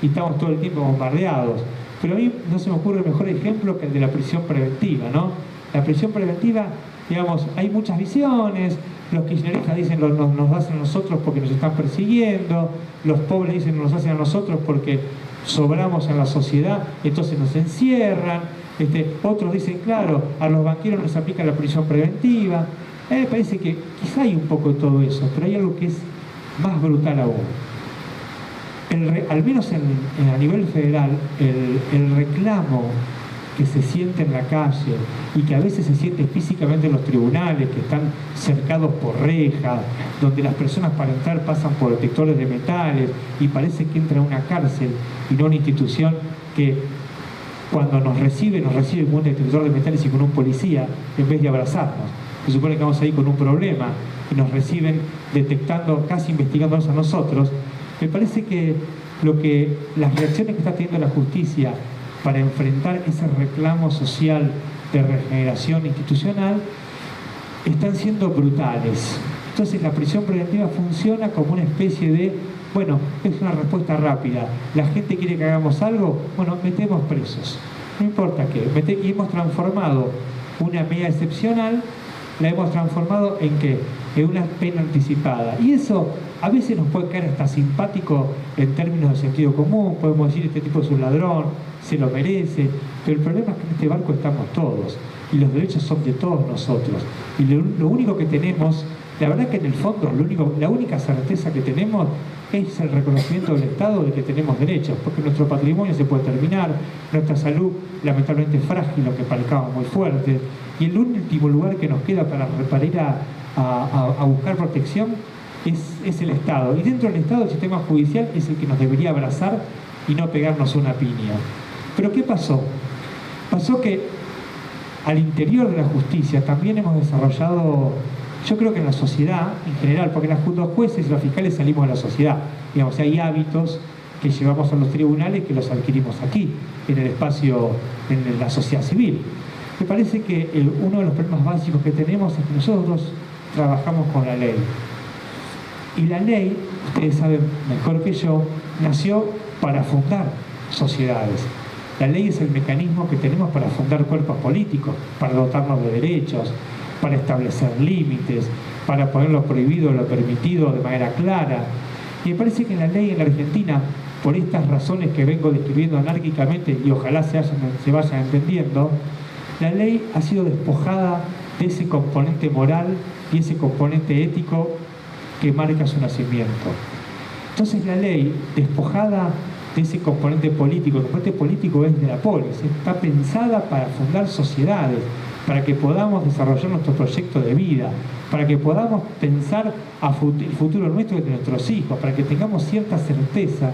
y estamos todo el tiempo bombardeados. Pero a mí no se me ocurre mejor ejemplo que el de la prisión preventiva, ¿no? La prisión preventiva, digamos, hay muchas visiones, los kirchneristas dicen nos hacen a nosotros porque nos están persiguiendo, los pobres dicen nos hacen a nosotros porque sobramos en la sociedad, entonces nos encierran, otros dicen, claro, a los banqueros nos aplica la prisión preventiva. Me parece que quizá hay un poco de todo eso, pero hay algo que es más brutal aún. Al menos a nivel federal, el reclamo que se siente en la calle y que a veces se siente físicamente en los tribunales, que están cercados por rejas, donde las personas para entrar pasan por detectores de metales y parece que entra a una cárcel y no una institución que cuando nos recibe con un detector de metales y con un policía en vez de abrazarnos. Se supone que vamos ahí con un problema y nos reciben detectando, casi investigándonos a nosotros. Me parece que las reacciones que está teniendo la justicia para enfrentar ese reclamo social de regeneración institucional están siendo brutales. Entonces la prisión preventiva funciona como una especie de, bueno, es una respuesta rápida. La gente quiere que hagamos algo, bueno, metemos presos. No importa qué, y hemos transformado una medida excepcional, la hemos transformado en ¿qué? En una pena anticipada. Y eso a veces nos puede caer hasta simpático en términos de sentido común, podemos decir este tipo es un ladrón, se lo merece, pero el problema es que en este barco estamos todos y los derechos son de todos nosotros. Y lo único que tenemos, la verdad que en el fondo la única certeza que tenemos es el reconocimiento del Estado de que tenemos derechos, porque nuestro patrimonio se puede terminar, nuestra salud lamentablemente es frágil, lo que palcamos muy fuerte, y el último lugar que nos queda para ir a buscar protección es el Estado. Y dentro del Estado el sistema judicial es el que nos debería abrazar y no pegarnos una piña. Pero ¿qué pasó? Pasó que al interior de la justicia también hemos desarrollado, yo creo que en la sociedad en general, porque los jueces y los fiscales salimos de la sociedad, digamos, hay hábitos que llevamos a los tribunales que los adquirimos aquí, en el espacio, en la sociedad civil. Me parece que uno de los problemas básicos que tenemos es que nosotros trabajamos con la ley. Y la ley, ustedes saben mejor que yo, nació para fundar sociedades. La ley es el mecanismo que tenemos para fundar cuerpos políticos, para dotarnos de derechos, para establecer límites, para poner lo prohibido o lo permitido de manera clara. Y me parece que en la ley en la Argentina, por estas razones que vengo describiendo anárquicamente y ojalá se vayan entendiendo, la ley ha sido despojada de ese componente moral y ese componente ético que marca su nacimiento. Entonces la ley, despojada de ese componente político, el componente político es de la polis, está pensada para fundar sociedades, para que podamos desarrollar nuestro proyecto de vida, para que podamos pensar el futuro nuestro y de nuestros hijos, para que tengamos cierta certeza.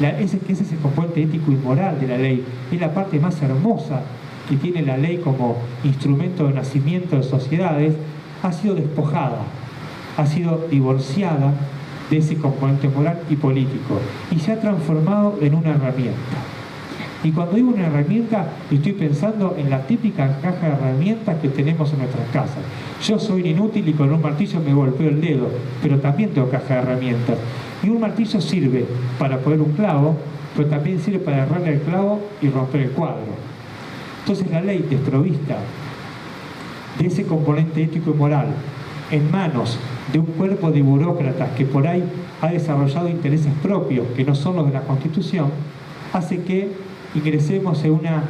Ese es el componente ético y moral de la ley, es la parte más hermosa que tiene la ley como instrumento de nacimiento de sociedades. Ha sido despojada, ha sido divorciada de ese componente moral y político y se ha transformado en una herramienta. Y cuando digo una herramienta, estoy pensando en la típica caja de herramientas que tenemos en nuestras casas. Yo soy inútil y con un martillo me golpeo el dedo, pero también tengo caja de herramientas. Y un martillo sirve para poner un clavo, pero también sirve para agarrarle el clavo y romper el cuadro. Entonces la ley desprovista de ese componente ético y moral en manos de un cuerpo de burócratas que por ahí ha desarrollado intereses propios que no son los de la Constitución, hace que ingresemos en una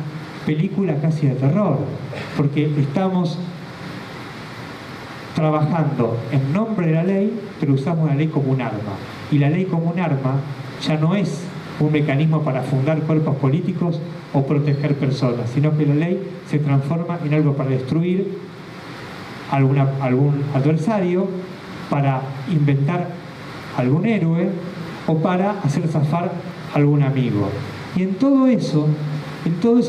película casi de terror, porque estamos trabajando en nombre de la ley, pero usamos la ley como un arma. Y la ley como un arma ya no es un mecanismo para fundar cuerpos políticos o proteger personas, sino que la ley se transforma en algo para destruir algún adversario, para inventar algún héroe o para hacer zafar algún amigo. Y en todo eso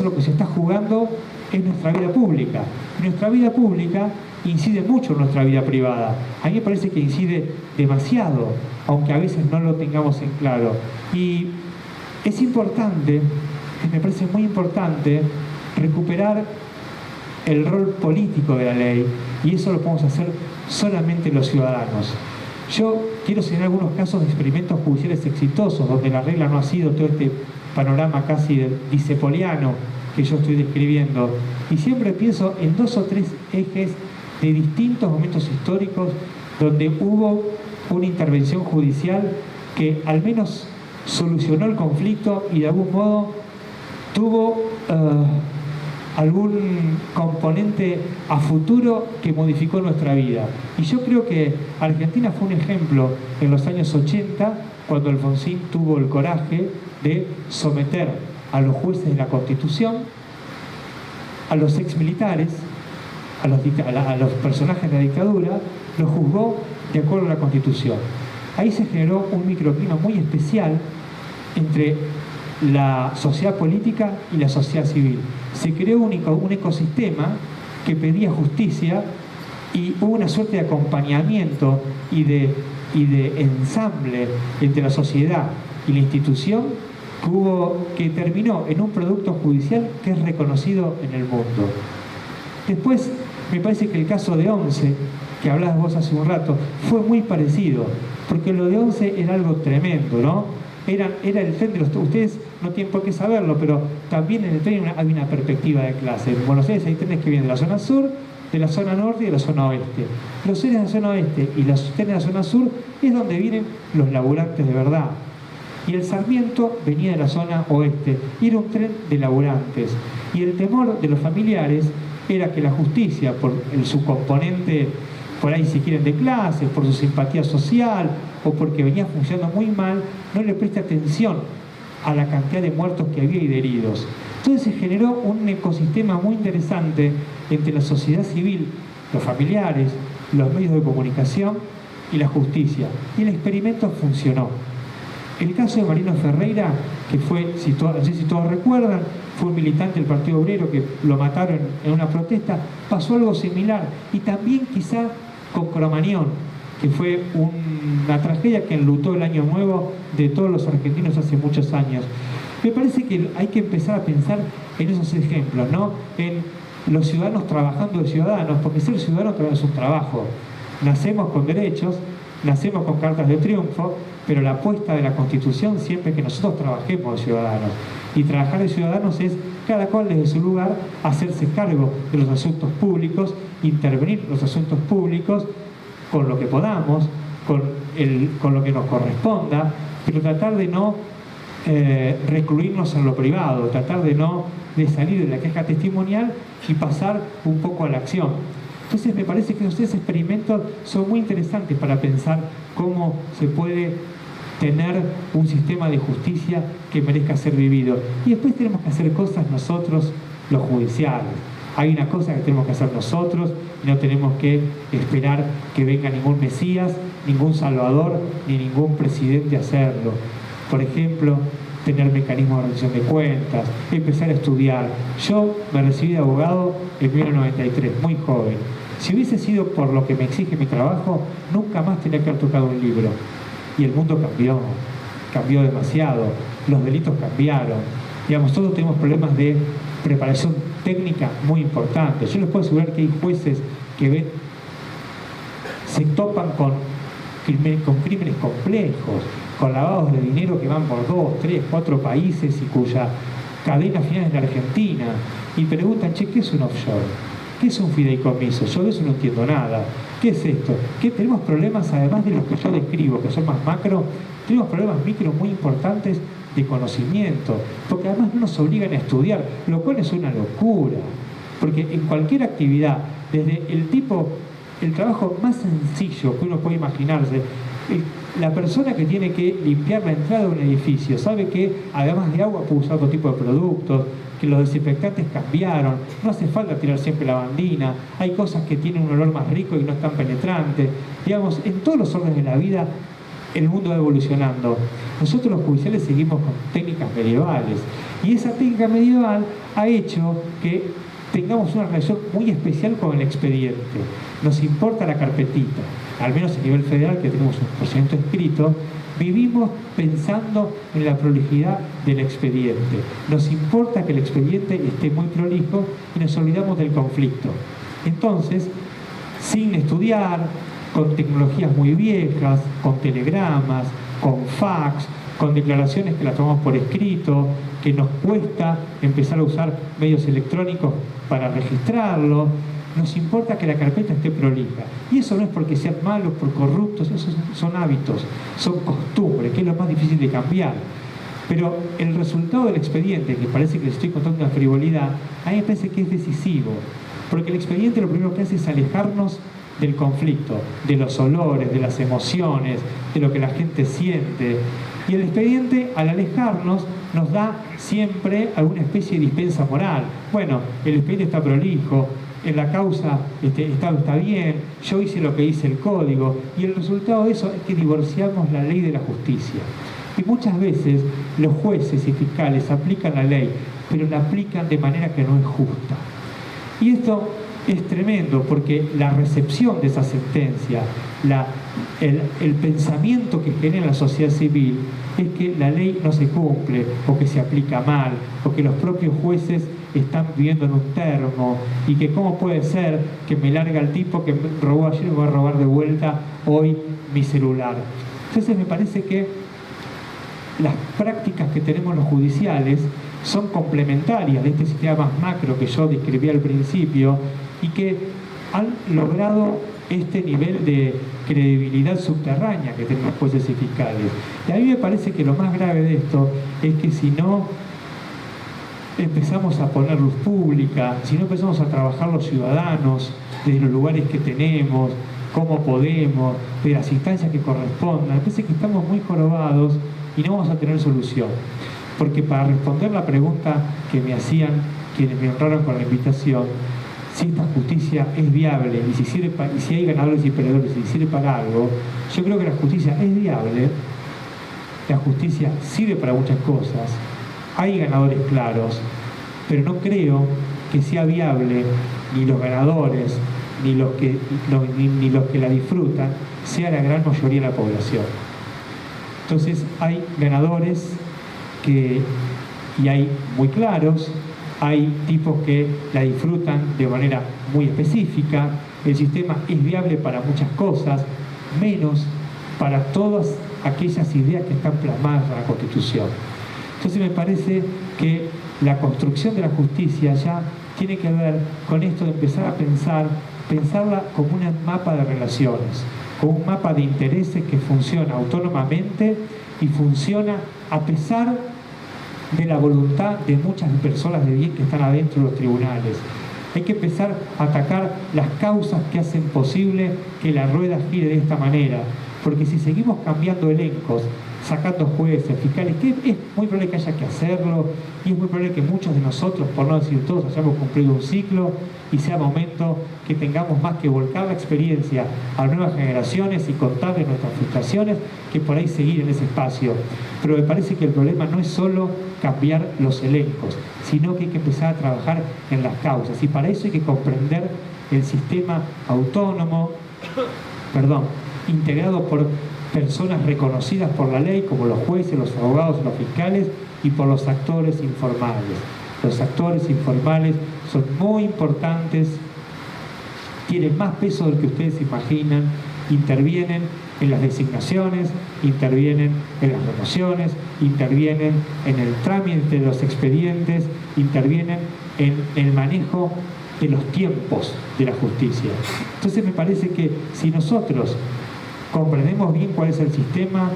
lo que se está jugando es nuestra vida pública. Nuestra vida pública incide mucho en nuestra vida privada. A mí me parece que incide demasiado, aunque a veces no lo tengamos en claro. Y es importante, me parece muy importante, recuperar el rol político de la ley, y eso lo podemos hacer solamente los ciudadanos. Yo quiero señalar algunos casos de experimentos judiciales exitosos, donde la regla no ha sido todo este panorama casi dicepoliano que yo estoy describiendo. Y siempre pienso en 2 o 3 ejes de distintos momentos históricos donde hubo una intervención judicial que al menos solucionó el conflicto y de algún modo tuvo algún componente a futuro que modificó nuestra vida. Y yo creo que Argentina fue un ejemplo en los años 80, cuando Alfonsín tuvo el coraje de someter a los jueces de la Constitución, a los exmilitares, a los personajes de la dictadura, los juzgó de acuerdo a la Constitución. Ahí se generó un microclima muy especial entre la sociedad política y la sociedad civil. Se creó un ecosistema que pedía justicia y hubo una suerte de acompañamiento y de ensamble entre la sociedad y la institución que terminó en un producto judicial que es reconocido en el mundo. Después, me parece que el caso de Once, que hablabas vos hace un rato, fue muy parecido, porque lo de Once era algo tremendo, ¿no? Era el tren de los... Ustedes no tienen por qué saberlo, pero también en el tren hay una perspectiva de clase. En Buenos Aires hay trenes que vienen de la zona sur, de la zona norte y de la zona oeste. Los trenes de la zona oeste y los trenes de la zona sur es donde vienen los laburantes de verdad. Y el Sarmiento venía de la zona oeste, y era un tren de laburantes. Y el temor de los familiares era que la justicia, por su componente, por ahí si quieren de clase, por su simpatía social, o porque venía funcionando muy mal, no le preste atención a la cantidad de muertos que había y de heridos. Entonces se generó un ecosistema muy interesante entre la sociedad civil, los familiares, los medios de comunicación y la justicia. Y el experimento funcionó. El caso de Mariano Ferreira, que fue, no sé si todos recuerdan, fue un militante del Partido Obrero que lo mataron en una protesta, pasó algo similar. Y también quizá con Cromañón, que fue una tragedia que enlutó el Año Nuevo de todos los argentinos hace muchos años. Me parece que hay que empezar a pensar en esos ejemplos, ¿no? En los ciudadanos trabajando de ciudadanos, porque ser ciudadano también es un trabajo. Nacemos con derechos, nacemos con cartas de triunfo, pero la apuesta de la Constitución siempre es que nosotros trabajemos de ciudadanos. Y trabajar de ciudadanos es, cada cual desde su lugar, hacerse cargo de los asuntos públicos, intervenir en los asuntos públicos con lo que podamos, con lo que nos corresponda, pero tratar de no recluirnos en lo privado, tratar de salir de la queja testimonial y pasar un poco a la acción. Entonces me parece que esos experimentos son muy interesantes para pensar cómo se puede tener un sistema de justicia que merezca ser vivido. Y después tenemos que hacer cosas nosotros, los judiciales. Hay una cosa que tenemos que hacer nosotros y no tenemos que esperar que venga ningún Mesías, ningún Salvador, ni ningún presidente a hacerlo. Por ejemplo, tener mecanismos de rendición de cuentas, empezar a estudiar. Yo me recibí de abogado en 1993, muy joven. Si hubiese sido por lo que me exige mi trabajo, nunca más tenía que haber tocado un libro. Y el mundo cambió demasiado, los delitos cambiaron. Digamos, todos tenemos problemas de preparación técnica muy importantes. Yo les puedo asegurar que hay jueces que se topan con crímenes complejos, con lavados de dinero que van por 2, 3, 4 países y cuya cadena final es la Argentina. Y preguntan, che, ¿qué es un offshore? ¿Qué es un fideicomiso? Yo de eso no entiendo nada. ¿Qué es esto? Que tenemos problemas, además de los que yo describo, que son más macro, tenemos problemas micro muy importantes de conocimiento, porque además no nos obligan a estudiar, lo cual es una locura. Porque en cualquier actividad, desde el trabajo más sencillo que uno puede imaginarse, la persona que tiene que limpiar la entrada de un edificio sabe que además de agua puede usar otro tipo de productos, que los desinfectantes cambiaron, no hace falta tirar siempre lavandina, hay cosas que tienen un olor más rico y no es tan penetrante. Digamos, en todos los órdenes de la vida el mundo va evolucionando. Nosotros los judiciales seguimos con técnicas medievales y esa técnica medieval ha hecho que tengamos una relación muy especial con el expediente. Nos importa la carpetita, al menos a nivel federal, que tenemos un procedimiento escrito, vivimos pensando en la prolijidad del expediente. Nos importa que el expediente esté muy prolijo y nos olvidamos del conflicto. Entonces, sin estudiar, con tecnologías muy viejas, con telegramas, con fax, con declaraciones que las tomamos por escrito, que nos cuesta empezar a usar medios electrónicos para registrarlo. Nos importa que la carpeta esté prolija. Y eso no es porque sean malos, por corruptos, esos son hábitos, son costumbres, que es lo más difícil de cambiar. Pero el resultado del expediente, que parece que les estoy contando una frivolidad, a mí me parece que es decisivo. Porque el expediente lo primero que hace es alejarnos del conflicto, de los olores, de las emociones, de lo que la gente siente. Y el expediente, al alejarnos, nos da siempre alguna especie de dispensa moral. Bueno, el expediente está prolijo, en la causa está bien, yo hice lo que dice el código, y el resultado de eso es que divorciamos la ley de la justicia. Y muchas veces los jueces y fiscales aplican la ley, pero la aplican de manera que no es justa. Y esto es tremendo porque la recepción de esa sentencia, el pensamiento que genera la sociedad civil es que la ley no se cumple o que se aplica mal o que los propios jueces están viviendo en un termo y que cómo puede ser que me larga el tipo que me robó ayer y me va a robar de vuelta hoy mi celular. Entonces me parece que las prácticas que tenemos los judiciales son complementarias de este sistema más macro que yo describí al principio y que han logrado este nivel de credibilidad subterránea que tienen los jueces y fiscales. Y a mí me parece que lo más grave de esto es que si no empezamos a poner luz pública, si no empezamos a trabajar los ciudadanos desde los lugares que tenemos, cómo podemos, de las instancias que correspondan, me parece que estamos muy jorobados y no vamos a tener solución. Porque para responder la pregunta que me hacían quienes me honraron con la invitación, si esta justicia es viable y si hay ganadores y perdedores y sirve para algo, yo creo que la justicia es viable, la justicia sirve para muchas cosas, hay ganadores claros, pero no creo que sea viable ni los ganadores ni los que la disfrutan sea la gran mayoría de la población. Entonces hay ganadores y hay muy claros, hay tipos que la disfrutan de manera muy específica, el sistema es viable para muchas cosas, menos para todas aquellas ideas que están plasmadas en la Constitución. Entonces me parece que la construcción de la justicia ya tiene que ver con esto de empezar a pensarla como un mapa de relaciones, como un mapa de intereses que funciona autónomamente y funciona a pesar de la voluntad de muchas personas de bien que están adentro de los tribunales. Hay que empezar a atacar las causas que hacen posible que la rueda gire de esta manera, porque si seguimos cambiando elencos, sacando jueces, fiscales, que es muy probable que haya que hacerlo, y es muy probable que muchos de nosotros, por no decir todos, hayamos cumplido un ciclo y sea momento que tengamos más que volcar la experiencia a nuevas generaciones y contarles nuestras frustraciones que por ahí seguir en ese espacio. Pero me parece que el problema no es solo cambiar los elencos, sino que hay que empezar a trabajar en las causas, y para eso hay que comprender el sistema autónomo, integrado por personas reconocidas por la ley, como los jueces, los abogados, los fiscales, y por los actores informales. Los actores informales son muy importantes, tienen más peso del que ustedes imaginan, intervienen en las designaciones, intervienen en las remociones, intervienen en el trámite de los expedientes, intervienen en el manejo de los tiempos de la justicia. Entonces me parece que si nosotros comprendemos bien cuál es el sistema,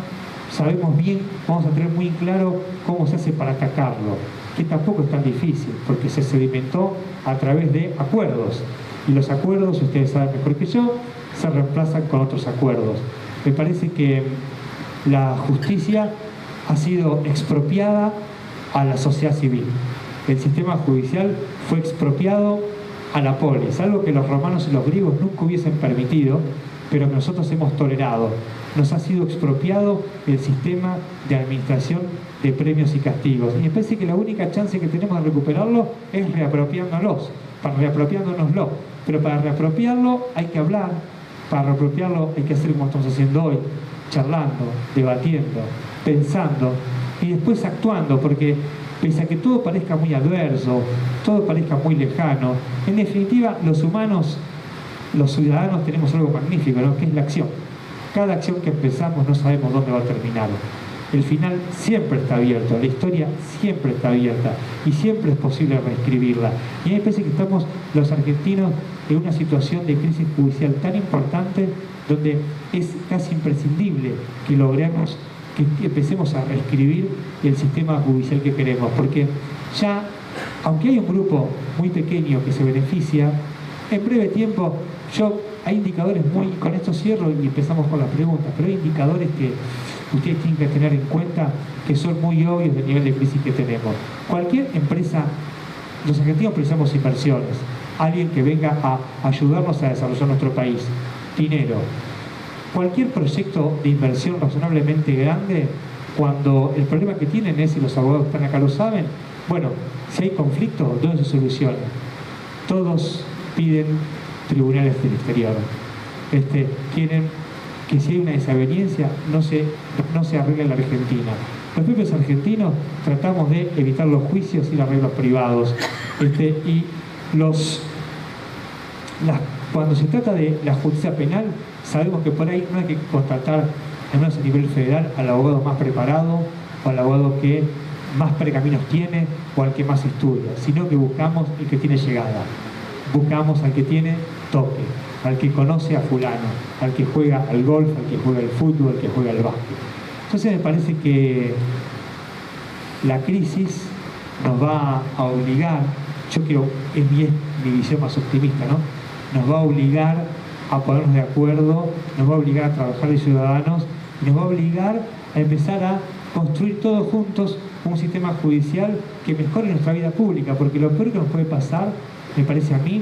sabemos bien, vamos a tener muy claro cómo se hace para atacarlo, que tampoco es tan difícil, porque se sedimentó a través de acuerdos, y los acuerdos, ustedes saben mejor que yo, se reemplazan con otros acuerdos. Me parece que la justicia ha sido expropiada a la sociedad civil. El sistema judicial fue expropiado a la polis, algo que los romanos y los griegos nunca hubiesen permitido, pero que nosotros hemos tolerado. Nos ha sido expropiado el sistema de administración de premios y castigos. Y me parece que la única chance que tenemos de recuperarlo es reapropiándonos. Pero para reapropiarlo hay que hablar, para reapropiarlo hay que hacer como estamos haciendo hoy, charlando, debatiendo, pensando y después actuando, porque pese a que todo parezca muy adverso, todo parezca muy lejano, en definitiva los humanos, los ciudadanos tenemos algo magnífico, ¿no? Que es la acción. Cada acción que empezamos no sabemos dónde va a terminar. El final siempre está abierto, la historia siempre está abierta y siempre es posible reescribirla. Y a mí me parece que estamos los argentinos en una situación de crisis judicial tan importante donde es casi imprescindible que logremos, que empecemos a reescribir el sistema judicial que queremos, porque ya, aunque hay un grupo muy pequeño que se beneficia, en breve tiempo hay indicadores con esto cierro y empezamos con las preguntas, pero hay indicadores que ustedes tienen que tener en cuenta que son muy obvios del nivel de crisis que tenemos. Cualquier empresa, los argentinos precisamos inversiones, alguien que venga a ayudarnos a desarrollar nuestro país, dinero. Cualquier proyecto de inversión razonablemente grande, cuando el problema que tienen es, y los abogados que están acá lo saben, bueno, si hay conflicto, ¿dónde se soluciona? Todos piden tribunales del exterior. Quieren que si hay una desaveniencia no se arregle en la Argentina. Los propios argentinos tratamos de evitar los juicios y los arreglos privados. Cuando se trata de la justicia penal, sabemos que por ahí no hay que contratar, al menos a nivel federal, al abogado más preparado o al abogado que más precaminos tiene o al que más estudia, sino que buscamos el que tiene llegada. Buscamos al que tiene toque, al que conoce a fulano, al que juega al golf, al que juega al fútbol, al que juega al básquet. Entonces me parece que la crisis nos va a obligar, es mi visión más optimista, ¿no? Nos va a obligar a ponernos de acuerdo, nos va a obligar a trabajar de ciudadanos, y nos va a obligar a empezar a construir todos juntos un sistema judicial que mejore nuestra vida pública, porque lo peor que nos puede pasar, me parece a mí,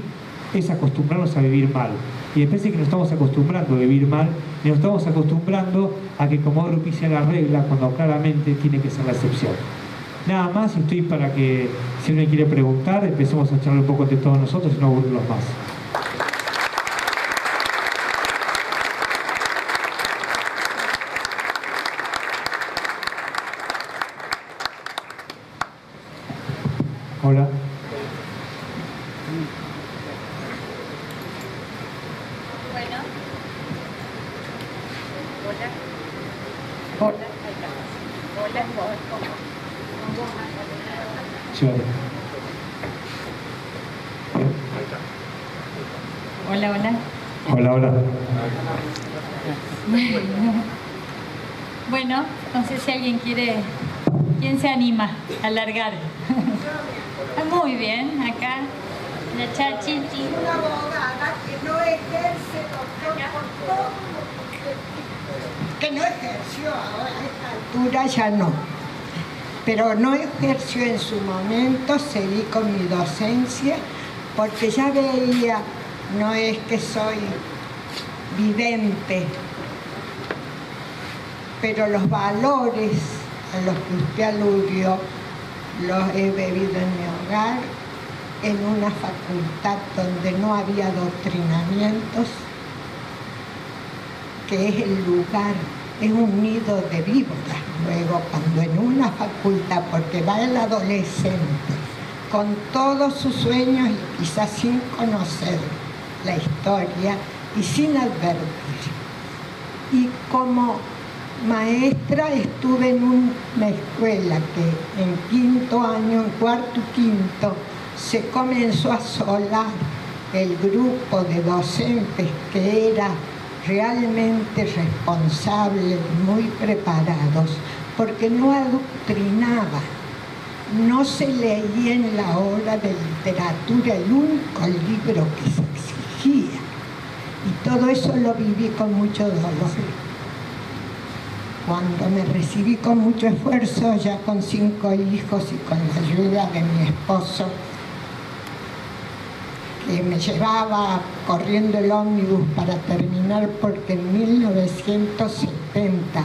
es acostumbrarnos a vivir mal. Y me parece que nos estamos acostumbrando a vivir mal y nos estamos acostumbrando a que como grupo sea la regla cuando claramente tiene que ser la excepción. Nada más, y estoy para que, si alguien quiere preguntar, empecemos a charlar un poco entre todos nosotros y no aburrirlos más. Hola. Bueno. Hola. Hola. Yo. Hola, hola. Hola, hola. Bueno, no sé si alguien quiere... ¿Quién se anima a alargar? Muy bien, acá la Chachi. Una abogada que no ejerce, doctor, por todo que no ejerció ahora a esta altura, ya no. Pero no ejerció en su momento, seguí con mi docencia, porque ya veía, no es que soy vidente, pero los valores a los que usted aludió los he bebido en mi hogar, en una facultad donde no había adoctrinamientos, que es el lugar, es un nido de víboras. Luego, cuando en una facultad, porque va el adolescente con todos sus sueños y quizás sin conocer la historia y sin advertir. Y como maestra estuve en una escuela que en quinto año, en cuarto y quinto, se comenzó a asolar el grupo de docentes que era realmente responsables, muy preparados, porque no adoctrinaba, no se leía en la hora de literatura el único libro que se exigía. Y todo eso lo viví con mucho dolor. Cuando me recibí con mucho esfuerzo, ya con 5 hijos y con la ayuda de mi esposo, que me llevaba corriendo el ómnibus para terminar, porque en 1970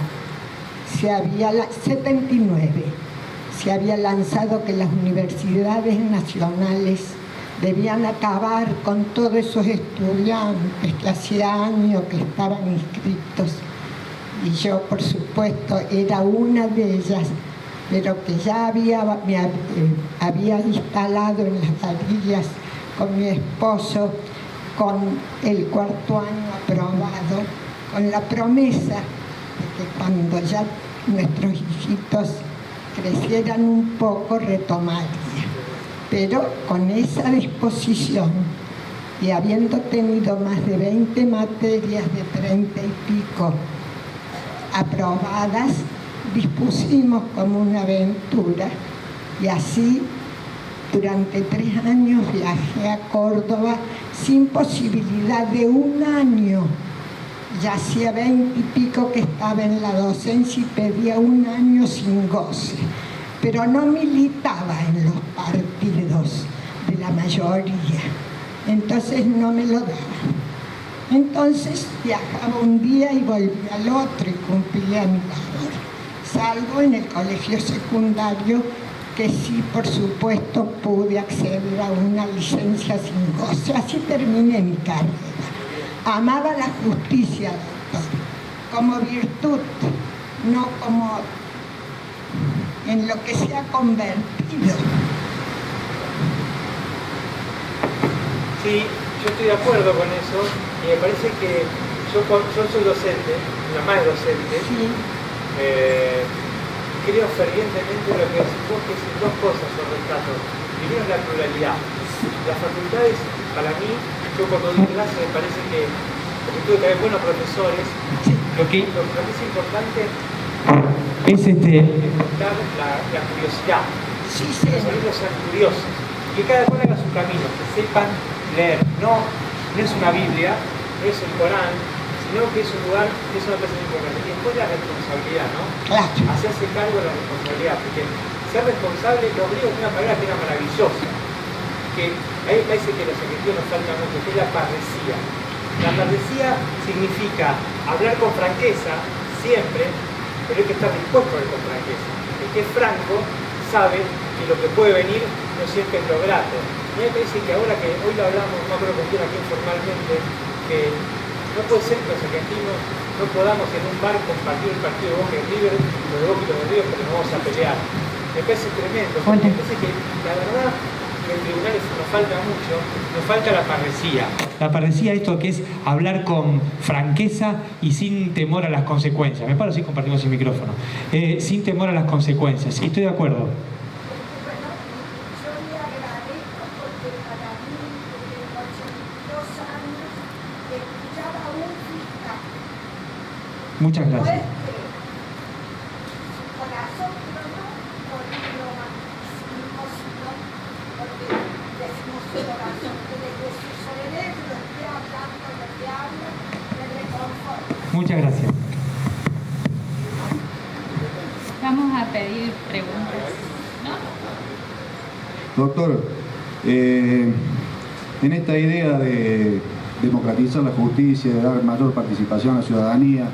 79 se había lanzado que las universidades nacionales debían acabar con todos esos estudiantes que hacía años que estaban inscritos. Y yo, por supuesto, era una de ellas, pero que ya me había instalado en las varillas con mi esposo, con el cuarto año aprobado, con la promesa de que cuando ya nuestros hijitos crecieran un poco retomaría. Pero con esa disposición y habiendo tenido más de 20 materias de 30 y pico aprobadas, dispusimos como una aventura y así durante 3 años viajé a Córdoba sin posibilidad de un año. Ya hacía 20 y pico que estaba en la docencia y pedía un año sin goce, pero no militaba en los partidos de la mayoría, entonces no me lo daban. Entonces viajaba un día y volvía al otro y cumplía mi labor, salvo en el colegio secundario, que sí, por supuesto, pude acceder a una licencia sin goce. Así terminé mi carrera. Amaba la justicia, doctor, como virtud, no como en lo que se ha convertido. Sí, yo estoy de acuerdo con eso y me parece que yo soy docente, mi mamá es docente, sí. Creo fervientemente lo que decís vos, que es 2 cosas yo rescato. Primero es la pluralidad. Las facultades, para mí, yo cuando doy clase me parece que, porque tuve que haber buenos profesores, lo que es importante es fomentar la curiosidad. Sí, que los alumnos sean curiosos, que cada cual haga su camino, que sepan leer. No es una Biblia, no es el Corán, sino que es un lugar, es una persona importante. Y después la responsabilidad, ¿no? Claro. Hacerse cargo de la responsabilidad, porque ser responsable, los griegos tienen una palabra que era maravillosa, que a mí me parece que los argentinos nos falta mucho, que es la parresía. La parresía significa hablar con franqueza, siempre, pero hay que estar dispuesto a hablar con franqueza. El que es franco sabe que lo que puede venir no siempre es lo grato. A mí me parece que ahora que hoy lo hablamos, no creo que aquí informalmente, que no puede ser que los argentinos no podamos en un bar compartir el partido de Boca y River, los de Boca y los de River, porque nos vamos a pelear. Me parece tremendo. Hola. Me parece que la verdad que en tribunales nos falta mucho, nos falta la parresía. La parresía, esto que es hablar con franqueza y sin temor a las consecuencias. Me paro si compartimos el micrófono. Sin temor a las consecuencias. Y estoy de acuerdo. Muchas gracias. Muchas gracias. Vamos a pedir preguntas, ¿no? Doctor, en esta idea de democratizar la justicia, de dar mayor participación a la ciudadanía,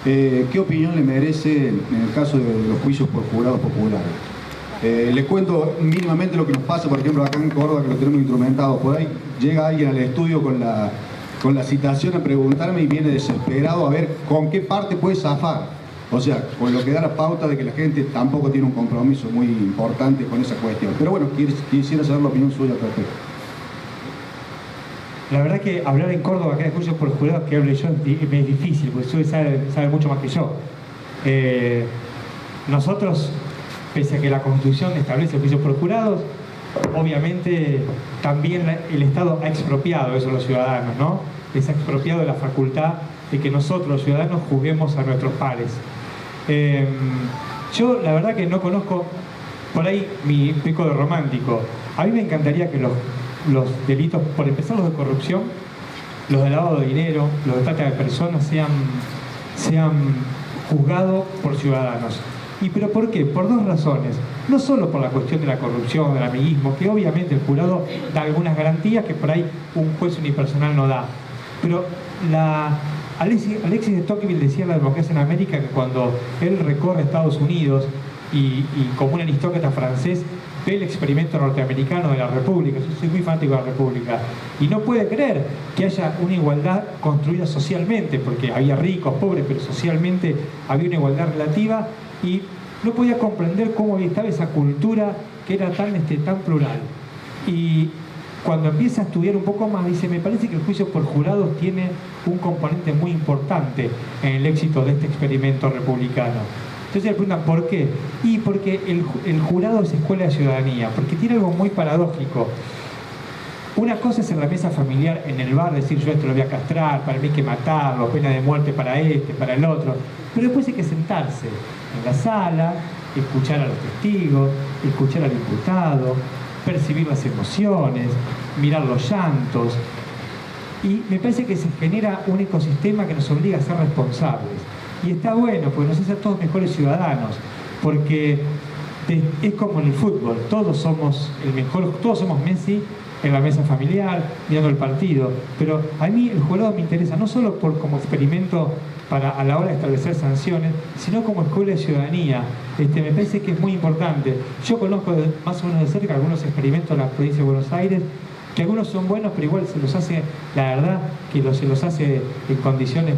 ¿qué opinión le merece en el caso de los juicios por jurados populares? Le cuento mínimamente lo que nos pasa, por ejemplo, acá en Córdoba, que lo tenemos instrumentado. Por ahí llega alguien al estudio con la citación a preguntarme y viene desesperado a ver con qué parte puede zafar. O sea, con lo que da la pauta de que la gente tampoco tiene un compromiso muy importante con esa cuestión. Pero bueno, quisiera saber la opinión suya al respecto. La verdad que hablar en Córdoba acá de juicios por jurados que hable yo me es difícil, porque usted sabe mucho más que yo. Nosotros, pese a que la Constitución establece juicios por jurados, obviamente también el Estado ha expropiado eso a los ciudadanos, ¿no? Les ha expropiado la facultad de que nosotros, los ciudadanos, juzguemos a nuestros pares. Yo la verdad que no conozco, por ahí mi pico de romántico. A mí me encantaría que los delitos, por empezar los de corrupción, los de lavado de dinero, los de trata de personas, sean juzgados por ciudadanos. ¿Y pero por qué? Por dos razones. No solo por la cuestión de la corrupción, del amiguismo, que obviamente el jurado da algunas garantías que por ahí un juez unipersonal no da. Pero Alexis de Tocqueville decía en La democracia en América que cuando él recorre Estados Unidos y como un aristócrata francés ve el experimento norteamericano de la República, yo soy muy fanático de la República, y no puede creer que haya una igualdad construida socialmente, porque había ricos, pobres, pero socialmente había una igualdad relativa, y no podía comprender cómo estaba esa cultura que era tan plural. Y cuando empieza a estudiar un poco más, dice, me parece que el juicio por jurados tiene un componente muy importante en el éxito de este experimento republicano. Entonces le preguntan, ¿por qué? Y porque el jurado es escuela de ciudadanía, porque tiene algo muy paradójico. Una cosa es en la mesa familiar, en el bar, decir yo esto lo voy a castrar, para mí hay que matarlo, pena de muerte para este, para el otro. Pero después hay que sentarse en la sala, escuchar a los testigos, escuchar al imputado, percibir las emociones, mirar los llantos. Y me parece que se genera un ecosistema que nos obliga a ser responsables. Y está bueno, porque nos hace a todos mejores ciudadanos, porque es como en el fútbol, todos somos Messi en la mesa familiar, mirando el partido, pero a mí el jurado me interesa no solo como experimento a la hora de establecer sanciones, sino como escuela de ciudadanía. Me parece que es muy importante. Yo conozco más o menos de cerca algunos experimentos en la provincia de Buenos Aires, que algunos son buenos, pero igual se los hace, la verdad, que se los hace en condiciones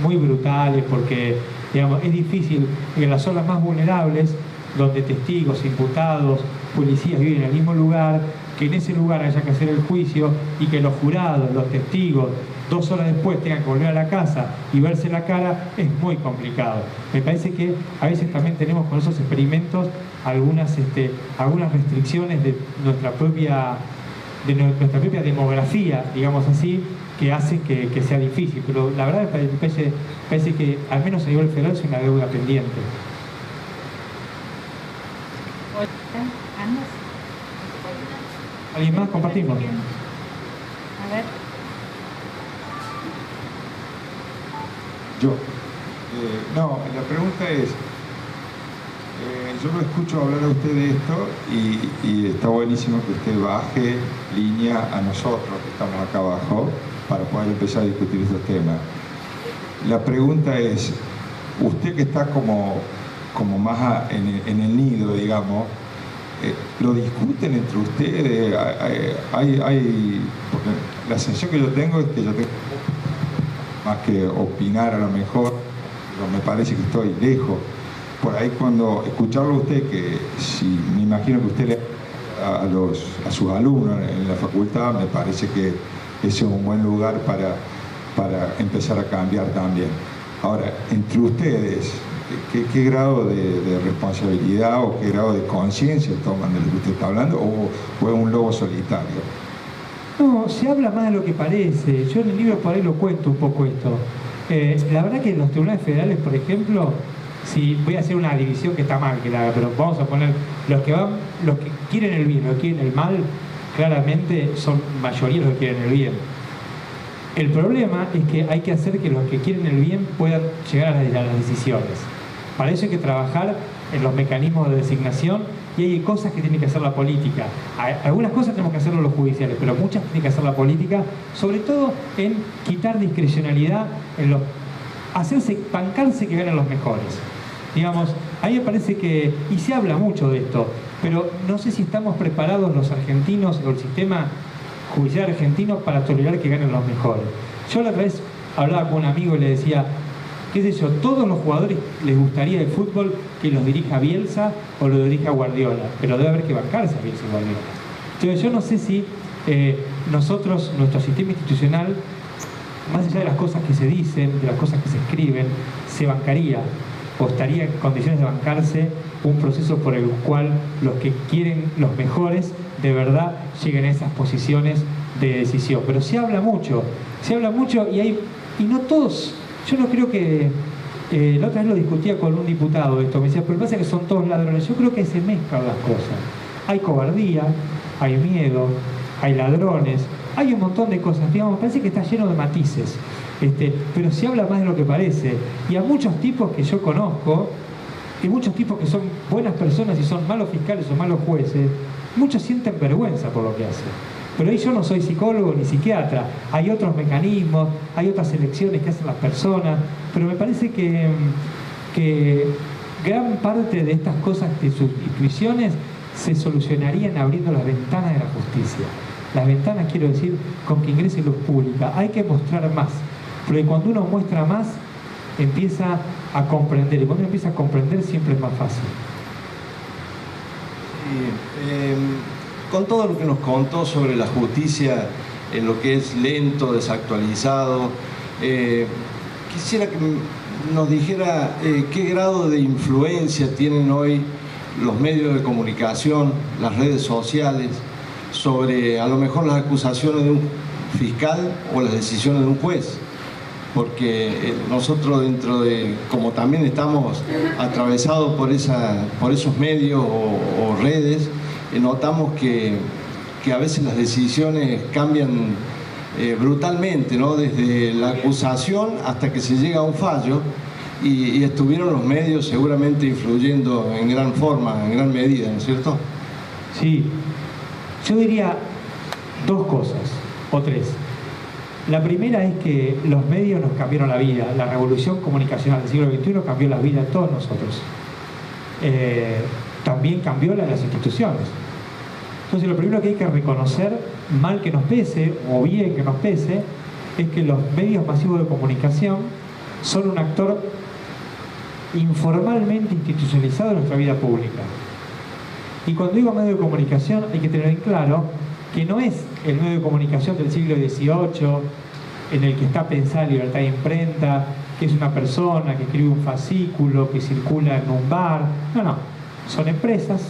muy brutales, porque digamos, es difícil en las zonas más vulnerables, donde testigos, imputados, policías viven en el mismo lugar, que en ese lugar haya que hacer el juicio y que los jurados, los testigos, 2 horas después tengan que volver a la casa y verse la cara, es muy complicado. Me parece que a veces también tenemos con esos experimentos algunas restricciones de nuestra propia demografía, digamos así, que hacen que sea difícil. Pero la verdad me parece que al menos a nivel federal es una deuda pendiente. ¿Alguien más? Compartimos. A ver. Yo. No, la pregunta es, yo lo escucho hablar a usted de esto y está buenísimo que usted baje línea a nosotros que estamos acá abajo para poder empezar a discutir estos temas. La pregunta es, usted que está como más en el nido, digamos, ¿lo discuten entre ustedes? Porque la sensación que yo tengo es que yo tengo más que opinar a lo mejor, pero me parece que estoy lejos. por ahí cuando escucharlo a usted, que si me imagino que usted le a sus alumnos en la facultad, me parece que ese es un buen lugar para empezar a cambiar también. Ahora, entre ustedes, ¿qué grado de responsabilidad o qué grado de conciencia toman de lo que usted está hablando, o es un lobo solitario? No, se habla más de lo que parece. Yo en el libro por ahí lo cuento un poco esto. La verdad que en los tribunales federales, por ejemplo, si voy a hacer una división que está mal que la haga, pero vamos a poner los que quieren el bien, los que quieren el mal, claramente son mayoría los que quieren el bien. El problema es que hay que hacer que los que quieren el bien puedan llegar a las decisiones. Para eso hay que trabajar en los mecanismos de designación, y hay cosas que tiene que hacer la política. Algunas cosas tenemos que hacerlo los judiciales, pero muchas tiene que hacer la política, sobre todo en quitar discrecionalidad, en bancarse que ganen los mejores. Digamos, a mí me parece que, y se habla mucho de esto, pero no sé si estamos preparados los argentinos o el sistema judicial argentino para tolerar que ganen los mejores. Yo la otra vez hablaba con un amigo y le decía, qué sé yo, todos los jugadores les gustaría el fútbol que los dirija Bielsa o lo dirija Guardiola, pero debe haber que bancarse a Bielsa y Guardiola. Entonces yo no sé si nosotros, nuestro sistema institucional, más allá de las cosas que se dicen, de las cosas que se escriben, se bancaría o estaría en condiciones de bancarse un proceso por el cual los que quieren los mejores de verdad lleguen a esas posiciones de decisión. Pero se habla mucho y no todos. Yo no creo que, la otra vez lo discutía con un diputado esto, me decía, pero pasa que son todos ladrones. Yo creo que se mezclan las cosas. Hay cobardía, hay miedo, hay ladrones, hay un montón de cosas. Digamos, parece que está lleno de matices, pero se habla más de lo que parece. Y a muchos tipos que yo conozco, y muchos tipos que son buenas personas y son malos fiscales o malos jueces, muchos sienten vergüenza por lo que hacen. Pero ahí yo no soy psicólogo ni psiquiatra, hay otros mecanismos, hay otras elecciones que hacen las personas, pero me parece que gran parte de estas cosas, de sus intuiciones, se solucionarían abriendo las ventanas de la justicia. Las ventanas, quiero decir, con que ingrese luz pública. Hay que mostrar más, porque cuando uno muestra más, empieza a comprender, y cuando uno empieza a comprender siempre es más fácil. Con todo lo que nos contó sobre la justicia, en lo que es lento, desactualizado, quisiera que nos dijera qué grado de influencia tienen hoy los medios de comunicación, las redes sociales, sobre a lo mejor las acusaciones de un fiscal o las decisiones de un juez. Porque nosotros como también estamos atravesados por esos medios o redes, notamos que a veces las decisiones cambian brutalmente, ¿no? Desde la acusación hasta que se llega a un fallo, y estuvieron los medios seguramente influyendo en gran forma, en gran medida, ¿no es cierto? Sí, yo diría dos cosas, o tres. La primera es que los medios nos cambiaron la vida. La revolución comunicacional del siglo XXI cambió la vida de todos nosotros. También cambió la de las instituciones. Entonces lo primero que hay que reconocer, mal que nos pese o bien que nos pese, es que los medios masivos de comunicación son un actor informalmente institucionalizado en nuestra vida pública. Y cuando digo medio de comunicación hay que tener en claro que no es el medio de comunicación del siglo XVIII en el que está pensada la libertad de imprenta, que es una persona que escribe un fascículo, que circula en un bar. No, son empresas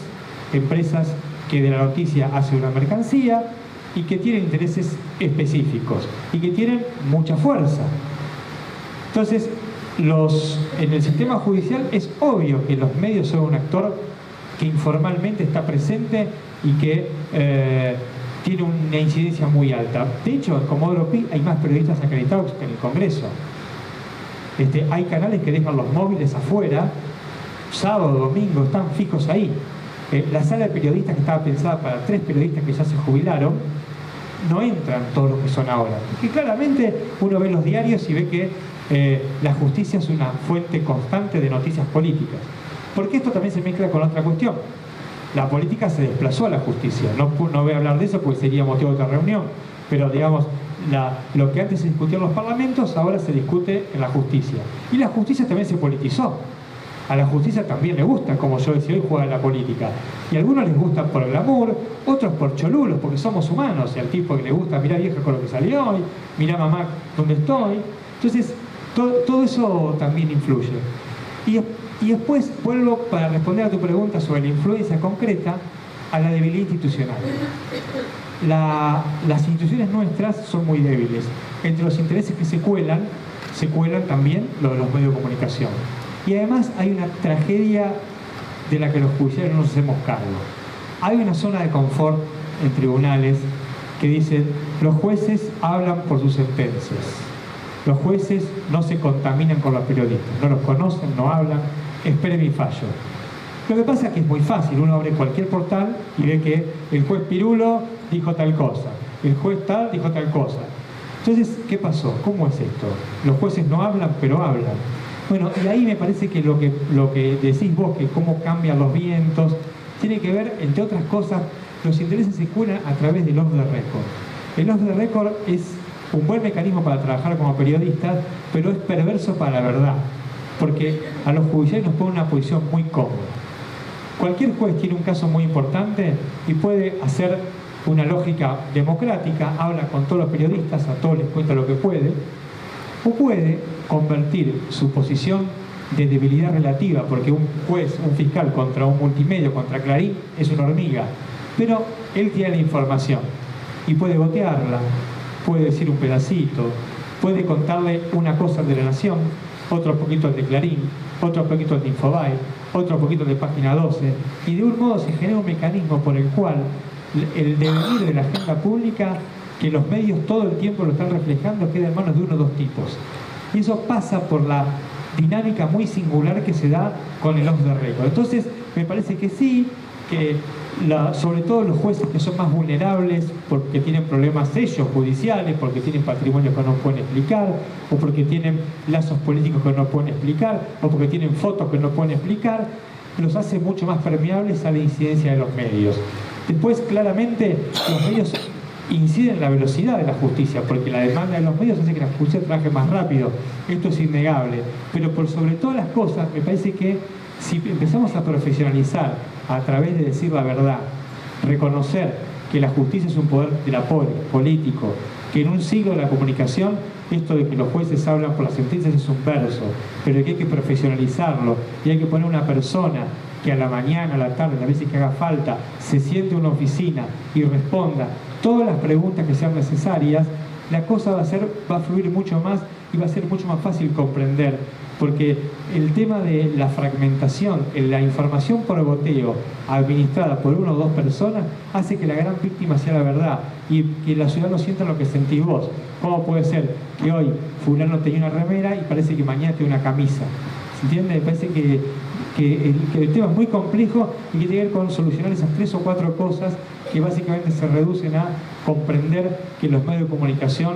que de la noticia hacen una mercancía y que tienen intereses específicos y que tienen mucha fuerza. Entonces, en el sistema judicial es obvio que los medios son un actor que informalmente está presente y que tiene una incidencia muy alta. De hecho, en Comodoro Pi hay más periodistas acreditados que en el Congreso. Hay canales que dejan los móviles afuera, sábado, domingo, están fijos ahí. La sala de periodistas que estaba pensada para 3 periodistas que ya se jubilaron, no entran todos los que son ahora. Porque claramente uno ve los diarios y ve que la justicia es una fuente constante de noticias políticas. Porque esto también se mezcla con otra cuestión. La política se desplazó a la justicia. No voy a hablar de eso porque sería motivo de otra reunión. Pero digamos, lo que antes se discutía en los parlamentos, ahora se discute en la justicia. Y la justicia también se politizó. A la justicia también le gusta, como yo decía hoy, juega la política. Y a algunos les gusta por el amor, otros por cholulos, porque somos humanos. Y al tipo que le gusta, mirá vieja con lo que salió hoy, mirá mamá dónde estoy. Entonces, todo eso también influye. Y después vuelvo para responder a tu pregunta sobre la influencia concreta a la debilidad institucional. Las instituciones nuestras son muy débiles. Entre los intereses que se cuelan también lo de los medios de comunicación. Y además hay una tragedia de la que los judiciales no nos hacemos cargo. Hay una zona de confort en tribunales que dicen los jueces hablan por sus sentencias. Los jueces no se contaminan con los periodistas, no los conocen, no hablan, esperen mi fallo. Lo que pasa es que es muy fácil, uno abre cualquier portal y ve que el juez Pirulo dijo tal cosa, el juez tal dijo tal cosa. Entonces, ¿qué pasó? ¿Cómo es esto? Los jueces no hablan, pero hablan. Bueno, y ahí me parece que lo que decís vos, que cómo cambian los vientos, tiene que ver, entre otras cosas, los intereses se cuelan a través del off the record. El off the record es un buen mecanismo para trabajar como periodistas, pero es perverso para la verdad, porque a los judiciales nos pone en una posición muy cómoda. Cualquier juez tiene un caso muy importante y puede hacer una lógica democrática, habla con todos los periodistas, a todos les cuenta lo que puede, o puede convertir su posición de debilidad relativa, porque un juez, un fiscal contra un multimedio, contra Clarín, es una hormiga, pero él tiene la información y puede botearla, puede decir un pedacito, puede contarle una cosa de La Nación, otro poquito al de Clarín, otro poquito al de Infobae, otro poquito de Página 12, y de un modo se genera un mecanismo por el cual el devenir de la agenda pública, que los medios todo el tiempo lo están reflejando, queda en manos de uno o dos tipos. Y eso pasa por la dinámica muy singular que se da con el off the record. Entonces, me parece que sí, que sobre todo los jueces que son más vulnerables porque tienen problemas ellos judiciales, porque tienen patrimonio que no pueden explicar, o porque tienen lazos políticos que no pueden explicar, o porque tienen fotos que no pueden explicar, los hace mucho más permeables a la incidencia de los medios. Después, claramente, los medios inciden en la velocidad de la justicia, porque la demanda de los medios hace que la justicia trabaje más rápido. Esto es innegable. Pero por sobre todas las cosas, me parece que si empezamos a profesionalizar a través de decir la verdad, reconocer que la justicia es un poder de la político, que en un siglo de la comunicación esto de que los jueces hablan por las sentencias es un verso, pero que hay que profesionalizarlo y hay que poner una persona que a la mañana, a la tarde, a veces que haga falta, se siente en una oficina y responda todas las preguntas que sean necesarias, la cosa va a fluir mucho más y va a ser mucho más fácil comprender, porque el tema de la fragmentación, la información por goteo administrada por una o dos personas hace que la gran víctima sea la verdad y que la ciudad no sienta lo que sentís vos. ¿Cómo puede ser que hoy fulano tenía una remera y parece que mañana tiene una camisa? ¿Se entiende? Me parece que el tema es muy complejo y que tiene que ver con solucionar esas 3 o 4 cosas que básicamente se reducen a comprender que los medios de comunicación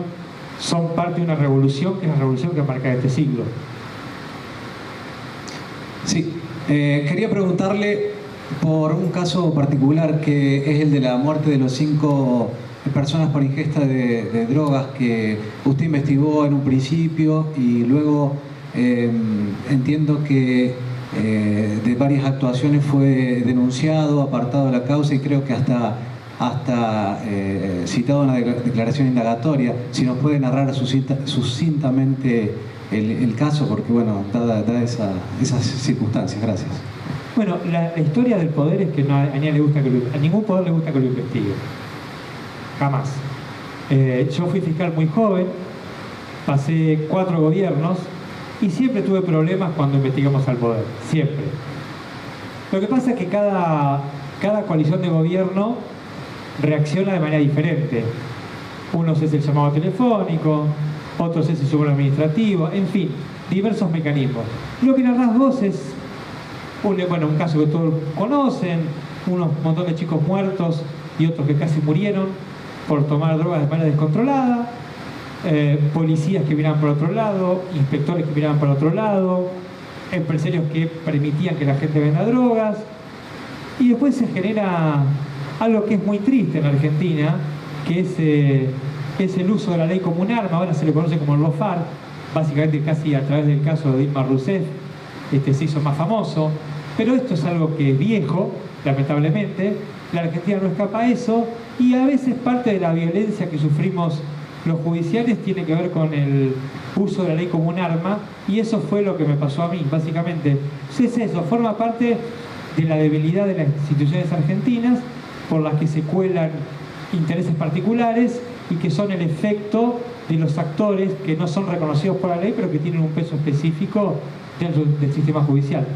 son parte de una revolución, que es la revolución que marca este siglo. Sí, quería preguntarle por un caso particular que es el de la muerte de los 5 personas por ingesta de drogas que usted investigó en un principio y luego entiendo que de varias actuaciones fue denunciado, apartado de la causa y creo que hasta citado en la declaración indagatoria. Si nos puede narrar sucintamente el caso, porque bueno, dada esas circunstancias. Gracias. Bueno, la historia del poder es que a ningún poder le gusta que lo investigue. Jamás. Yo fui fiscal muy joven, pasé 4 gobiernos y siempre tuve problemas cuando investigamos al poder, siempre. Lo que pasa es que cada coalición de gobierno reacciona de manera diferente. Unos es el llamado telefónico, otros es el seguro administrativo, en fin, diversos mecanismos. Lo que narrás vos es un caso que todos conocen, un montón de chicos muertos y otros que casi murieron por tomar drogas de manera descontrolada, policías que miraban por otro lado, inspectores que miraban por otro lado, empresarios que permitían que la gente venda drogas, y después se genera algo que es muy triste en Argentina, que es el uso de la ley como un arma. Ahora se le conoce como el LOFAR, básicamente casi a través del caso de Dilma Rousseff, se hizo más famoso, pero esto es algo que es viejo, lamentablemente. La Argentina no escapa a eso, y a veces parte de la violencia que sufrimos los judiciales tiene que ver con el uso de la ley como un arma, y eso fue lo que me pasó a mí, básicamente. Es eso, forma parte de la debilidad de las instituciones argentinas, por las que se cuelan intereses particulares y que son el efecto de los actores que no son reconocidos por la ley, pero que tienen un peso específico dentro del sistema judicial.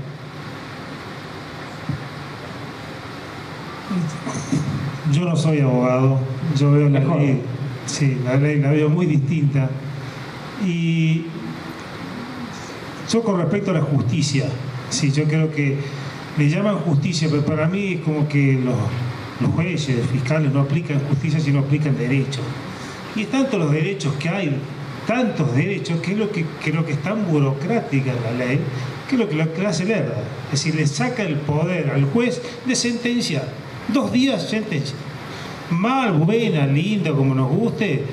Yo no soy abogado, yo veo la ley, sí, la ley la veo muy distinta. Y yo con respecto a la justicia, sí, yo creo que le llaman justicia, pero para mí es como que los jueces, los fiscales no aplican justicia, sino aplican derecho. Y es tanto los derechos que hay, tantos derechos, que es lo que es tan burocrática la ley, que es lo que la hace lerda. Es decir, le saca el poder al juez de sentenciar. 2 días sentencia. Mal, buena, linda, como nos guste,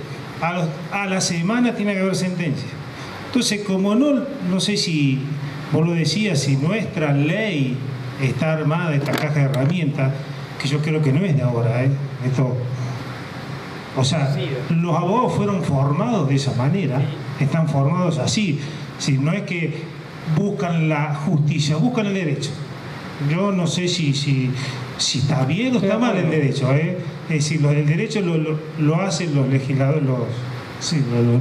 a la semana tiene que haber sentencia. Entonces, como no sé si vos lo decías, si nuestra ley está armada de esta caja de herramientas, que yo creo que no es de ahora, esto, o sea, los abogados fueron formados de esa manera, están formados así. Si no es que buscan la justicia, buscan el derecho. Yo no sé si está bien o está mal el derecho, Es decir, el derecho lo hacen los legisladores,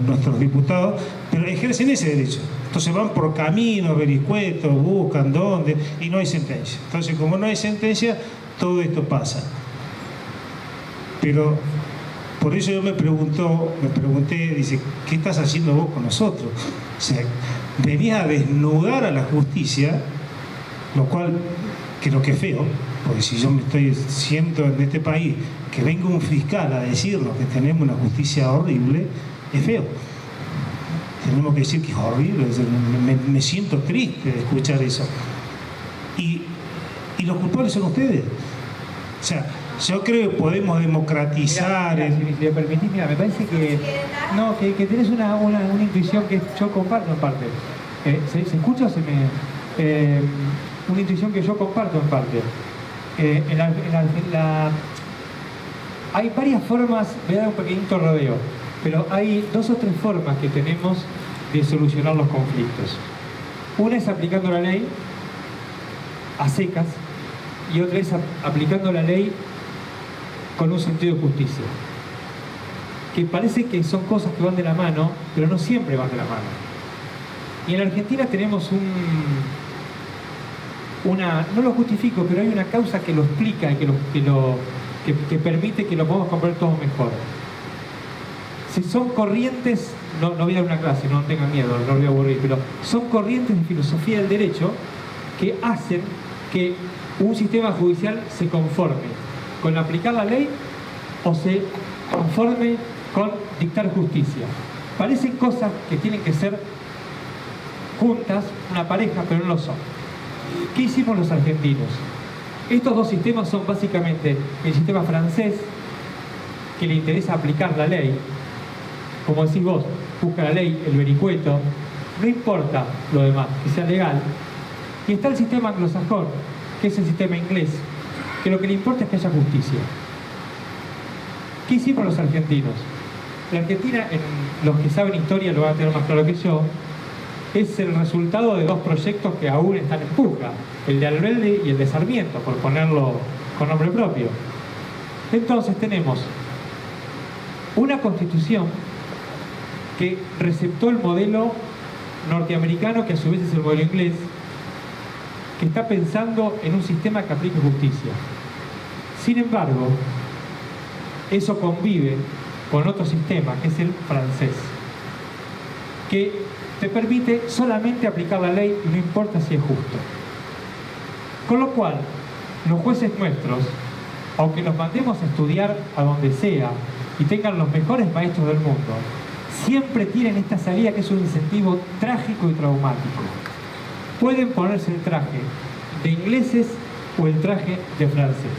nuestros diputados, pero ejercen ese derecho. Entonces van por caminos, vericuetos, buscan dónde, y no hay sentencia. Entonces, como no hay sentencia, todo esto pasa. Pero por eso yo me pregunté, dice, ¿qué estás haciendo vos con nosotros? O sea, venís a desnudar a la justicia, lo cual creo que es feo, porque si yo siento en este país que venga un fiscal a decirnos que tenemos una justicia horrible, es feo. Tenemos que decir que es horrible, me siento triste de escuchar eso. Y los culpables son ustedes. O sea, yo creo que podemos democratizar... Mira, si me permitís, me parece que tenés una intuición que yo comparto en parte. ¿Se escucha o se me...? Una intuición que yo comparto en parte. Hay varias formas, voy a dar un pequeñito rodeo, pero hay 2 o 3 formas que tenemos de solucionar los conflictos. Una es aplicando la ley a secas, y otra es aplicando la ley con un sentido de justicia. Que parece que son cosas que van de la mano, pero no siempre van de la mano. Y en Argentina tenemos no lo justifico, pero hay una causa que lo explica y que permite que lo podamos comprender todos mejor. Si son corrientes, no voy a dar una clase, no tengan miedo, no voy a aburrir, pero son corrientes de filosofía del derecho que hacen que un sistema judicial se conforme con aplicar la ley o se conforme con dictar justicia. Parecen cosas que tienen que ser juntas, una pareja, pero no lo son. ¿Qué hicimos los argentinos? Estos 2 sistemas son básicamente el sistema francés, que le interesa aplicar la ley, como decís vos, busca la ley, el vericueto, no importa lo demás, que sea legal. Y está el sistema anglosajón, que es el sistema inglés, que lo que le importa es que haya justicia. ¿Qué hicimos los argentinos? La Argentina, los que saben historia lo van a tener más claro que yo, es el resultado de 2 proyectos que aún están en puja, el de Alberdi y el de Sarmiento, por ponerlo con nombre propio. Entonces tenemos una constitución que receptó el modelo norteamericano, que a su vez es el modelo inglés, que está pensando en un sistema que aplique justicia. Sin embargo, eso convive con otro sistema, que es el francés, que te permite solamente aplicar la ley y no importa si es justo. Con lo cual, los jueces nuestros, aunque los mandemos a estudiar a donde sea y tengan los mejores maestros del mundo, siempre tienen esta salida que es un incentivo trágico y traumático. Pueden ponerse el traje de ingleses o el traje de franceses.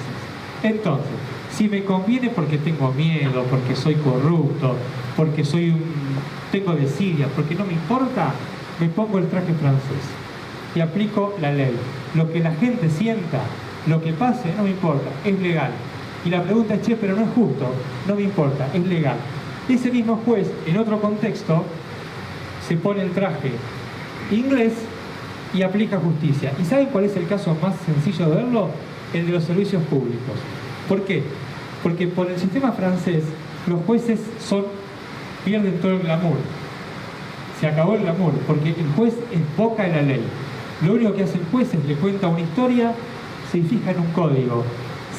Entonces, si me conviene porque tengo miedo, porque soy corrupto, porque tengo desidia, porque no me importa, me pongo el traje francés. y aplico la ley. Lo que la gente sienta, lo que pase, no me importa, es legal. Y la pregunta es, che, pero no es justo, no me importa, es legal. Ese mismo juez, en otro contexto, se pone el traje inglés y aplica justicia. ¿Y saben cuál es el caso más sencillo de verlo? El de los servicios públicos. ¿Por qué? Porque por el sistema francés los jueces pierden todo el glamour. Se acabó el glamour, porque el juez es boca de la ley. Lo único que hace el juez es le cuenta una historia, se fija en un código.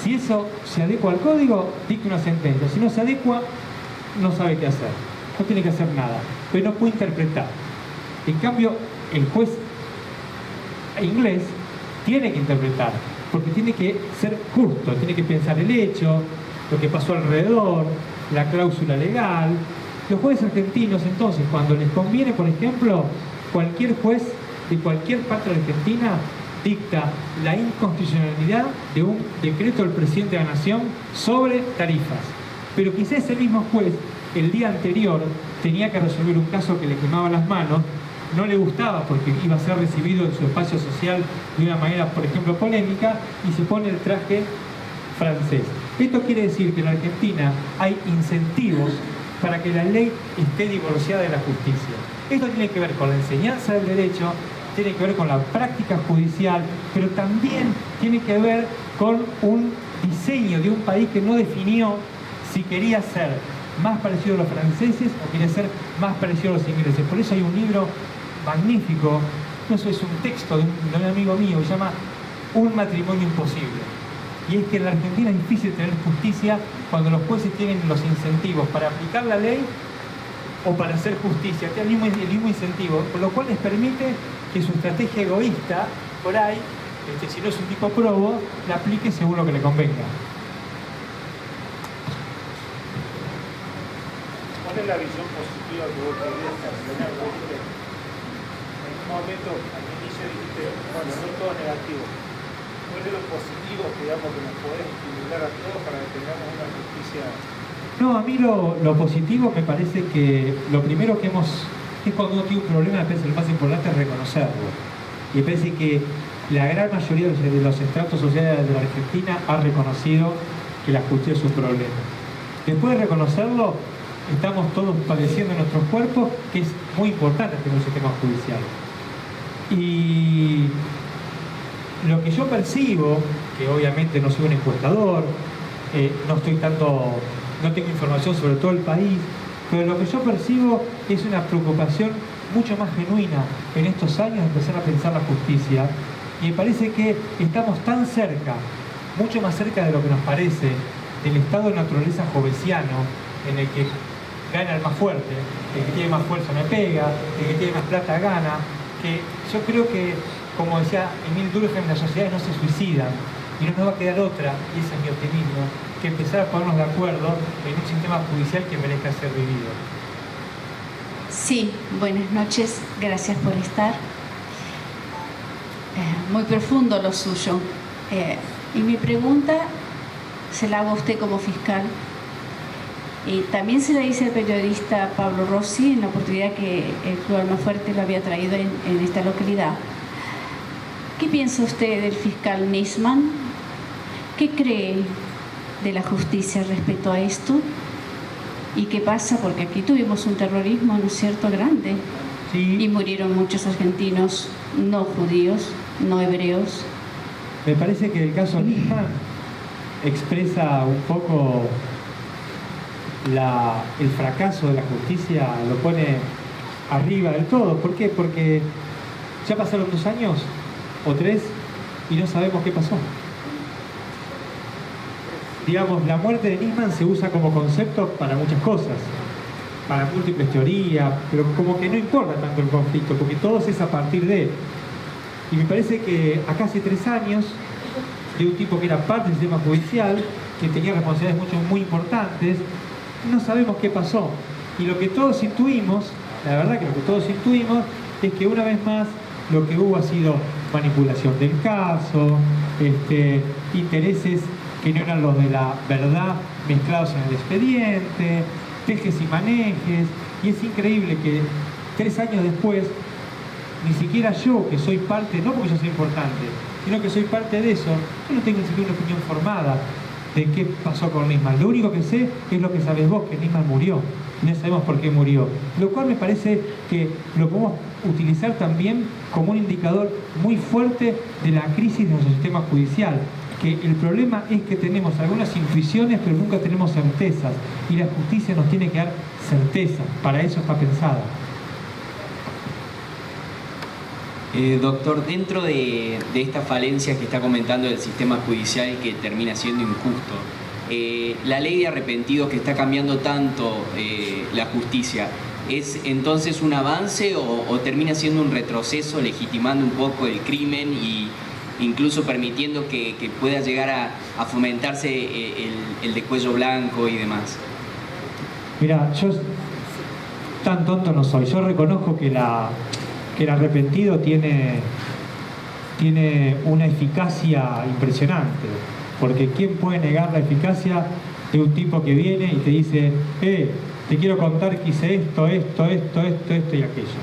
Si eso se adecua al código, dicta una sentencia. Si no se adecua, no sabe qué hacer. No tiene que hacer nada, pero no puede interpretar. En cambio, el juez inglés tiene que interpretar, porque tiene que ser justo, tiene que pensar el hecho, lo que pasó alrededor, la cláusula legal. Los jueces argentinos, entonces, cuando les conviene, por ejemplo, cualquier juez de cualquier parte de Argentina dicta la inconstitucionalidad de un decreto del presidente de la Nación sobre tarifas. Pero quizás ese mismo juez, el día anterior, tenía que resolver un caso que le quemaba las manos, no le gustaba porque iba a ser recibido en su espacio social de una manera, por ejemplo, polémica, y se pone el traje francés. Esto quiere decir que en la Argentina hay incentivos para que la ley esté divorciada de la justicia. Esto tiene que ver con la enseñanza del derecho, tiene que ver con la práctica judicial, pero también tiene que ver con un diseño de un país que no definió si quería ser más parecido a los franceses o quería ser más parecido a los ingleses. Por eso hay un libro magnífico, eso es un texto de un amigo mío, que se llama Un matrimonio imposible. Y es que en la Argentina es difícil tener justicia cuando los jueces tienen los incentivos para aplicar la ley o para hacer justicia, tienen el mismo incentivo, con lo cual les permite que su estrategia egoísta, por ahí, si no es un tipo probo, la aplique según lo que le convenga. ¿Cuál es la visión positiva que vos querías mencionar? En un momento, al inicio dijiste, bueno, no es todo negativo. ¿Cuál es lo positivo, digamos, que nos podés estimular a todos para que tengamos una justicia? No, a mí lo positivo me parece que lo primero que es cuando uno tiene un problema, me parece lo más importante es reconocerlo. Y me parece que la gran mayoría de los estratos sociales de la Argentina ha reconocido que la justicia es un problema. Después de reconocerlo, estamos todos padeciendo en nuestros cuerpos, que es muy importante tener un sistema judicial. Y lo que yo percibo, que obviamente no soy un encuestador, no tengo información sobre todo el país, pero lo que yo percibo es una preocupación mucho más genuina en estos años de empezar a pensar la justicia. Y me parece que estamos tan cerca, mucho más cerca de lo que nos parece, del estado de naturaleza jovesiano, en el que gana el más fuerte, el que tiene más fuerza me pega, el que tiene más plata gana, que yo creo que, como decía Emil Durkheim, las sociedades no se suicidan y no nos va a quedar otra, y ese es mi optimismo, que empezar a ponernos de acuerdo en un sistema judicial que merezca ser vivido. Sí, buenas noches, gracias por estar. Muy profundo lo suyo. Y mi pregunta se la hago a usted como fiscal. Y también se la hice al periodista Pablo Rossi en la oportunidad que el Club Almafuerte lo había traído en esta localidad. ¿Qué piensa usted del fiscal Nisman? ¿Qué cree de la justicia respecto a esto? ¿Y qué pasa? Porque aquí tuvimos un terrorismo, ¿no es cierto?, grande. Sí. Y murieron muchos argentinos no judíos, no hebreos. Me parece que el caso Nisman expresa un poco el fracaso de la justicia, lo pone arriba del todo. ¿Por qué? Porque ya pasaron 2 años o 3 y no sabemos qué pasó. Digamos, la muerte de Nisman se usa como concepto para muchas cosas, para múltiples teorías, pero como que no importa tanto el conflicto, porque todo es a partir de él. Y me parece que acá hace 3 años, de un tipo que era parte del sistema judicial, que tenía responsabilidades muy importantes, no sabemos qué pasó. Y lo que todos intuimos, la verdad que lo que todos intuimos, es que una vez más lo que hubo ha sido manipulación del caso, intereses que no eran los de la verdad mezclados en el expediente, tejes y manejes, y es increíble que 3 años después ni siquiera yo, que soy parte, no porque yo soy importante, sino que soy parte de eso, yo no tengo ni siquiera una opinión formada de qué pasó con Nisman. Lo único que sé es lo que sabes vos, que Nisman murió. No sabemos por qué murió. Lo cual me parece que lo podemos utilizar también como un indicador muy fuerte de la crisis de nuestro sistema judicial. Que el problema es que tenemos algunas intuiciones, pero nunca tenemos certezas. Y la justicia nos tiene que dar certeza. Para eso está pensada. Doctor, dentro de estas falencias que está comentando del sistema judicial y que termina siendo injusto, la ley de arrepentidos que está cambiando tanto la justicia, ¿es entonces un avance o termina siendo un retroceso, legitimando un poco el crimen y incluso permitiendo que pueda llegar a fomentarse el de cuello blanco y demás? Mira, yo tan tonto no soy. Yo reconozco que el arrepentido tiene una eficacia impresionante, porque ¿quién puede negar la eficacia de un tipo que viene y te dice, te quiero contar que hice esto y aquello?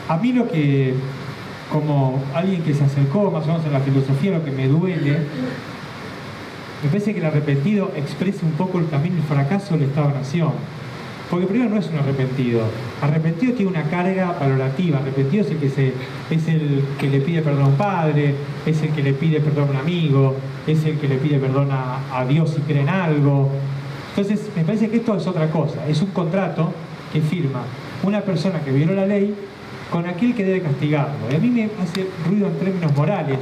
A mí lo que, como alguien que se acercó más o menos a la filosofía, lo que me duele, me parece que el arrepentido expresa un poco el camino del fracaso del Estado-Nación. Porque primero no es un arrepentido. Arrepentido tiene una carga valorativa. Arrepentido es el que le pide perdón a un padre, es el que le pide perdón a un amigo, es el que le pide perdón a Dios si cree en algo. Entonces, me parece que esto es otra cosa. Es un contrato que firma una persona que violó la ley con aquel que debe castigarlo. Y a mí me hace ruido en términos morales.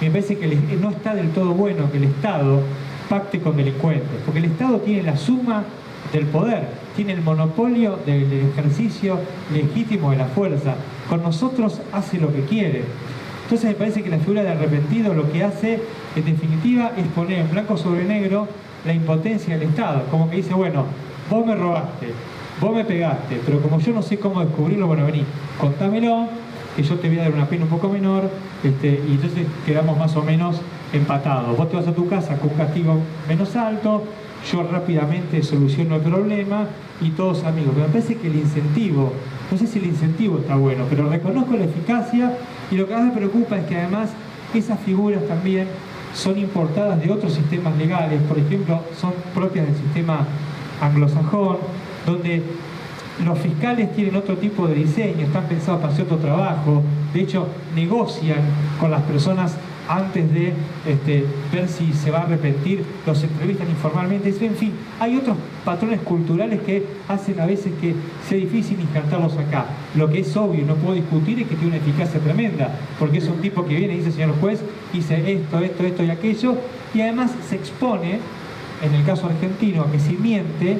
Me parece que no está del todo bueno que el Estado pacte con delincuentes, porque el Estado tiene la suma del poder, tiene el monopolio del ejercicio legítimo de la fuerza. Con nosotros hace lo que quiere. Entonces me parece que la figura de arrepentido lo que hace, en definitiva, es poner en blanco sobre negro la impotencia del Estado. Como que dice, bueno, vos me robaste, vos me pegaste, pero como yo no sé cómo descubrirlo, bueno, vení, contámelo, que yo te voy a dar una pena un poco menor, y entonces quedamos más o menos empatados. Vos te vas a tu casa con un castigo menos alto, yo rápidamente soluciono el problema y todos amigos. Pero me parece que el incentivo, no sé si el incentivo está bueno, pero reconozco la eficacia, y lo que más me preocupa es que además esas figuras también son importadas de otros sistemas legales. Por ejemplo, son propias del sistema anglosajón, donde los fiscales tienen otro tipo de diseño, están pensados para hacer otro trabajo. De hecho, negocian con las personas antes de ver si se va a arrepentir, los entrevistan informalmente. En fin, hay otros patrones culturales que hacen a veces que sea difícil insertarlos acá. Lo que es obvio, no puedo discutir, es que tiene una eficacia tremenda, porque es un tipo que viene y dice, señor juez, hice esto y aquello, y además se expone, en el caso argentino, a que si miente,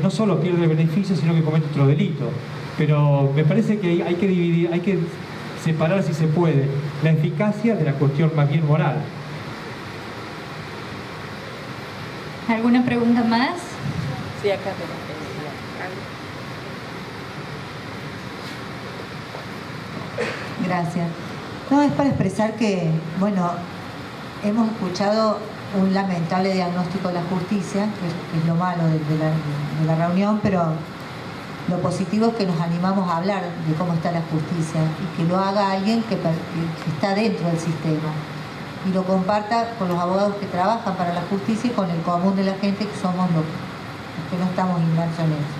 no solo pierde el beneficio, sino que comete otro delito. Pero me parece que hay que dividir, hay que separar, si se puede, la eficacia de la cuestión más bien moral. ¿Alguna pregunta más? Sí, acá. Gracias. No, es para expresar que, bueno, hemos escuchado un lamentable diagnóstico de la justicia, que es lo malo de la reunión, pero lo positivo es que nos animamos a hablar de cómo está la justicia y que lo haga alguien que está dentro del sistema y lo comparta con los abogados que trabajan para la justicia y con el común de la gente, que somos los que no estamos inmersos en eso.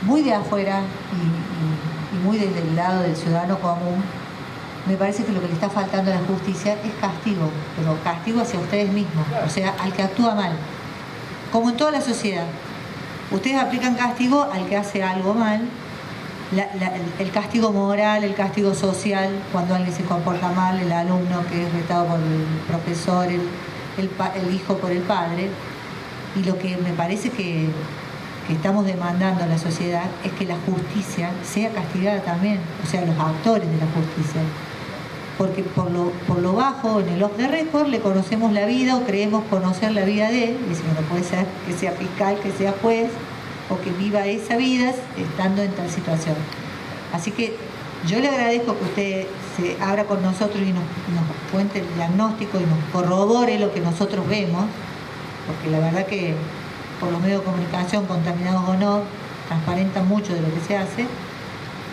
Muy de afuera y muy desde el lado del ciudadano común, me parece que lo que le está faltando a la justicia es castigo, pero castigo hacia ustedes mismos, o sea, al que actúa mal, como en toda la sociedad. Ustedes aplican castigo al que hace algo mal, el castigo moral, el castigo social, cuando alguien se comporta mal, el alumno que es retado por el profesor, el hijo por el padre. Y lo que me parece que estamos demandando a la sociedad es que la justicia sea castigada también, o sea, los actores de la justicia. Porque por lo bajo, en el off the record, le conocemos la vida o creemos conocer la vida de él, y decimos, no puede ser que sea fiscal, que sea juez, o que viva esa vida estando en tal situación. Así que yo le agradezco que usted se abra con nosotros y nos cuente el diagnóstico y nos corrobore lo que nosotros vemos, porque la verdad que por los medios de comunicación, contaminados o no, transparentan mucho de lo que se hace.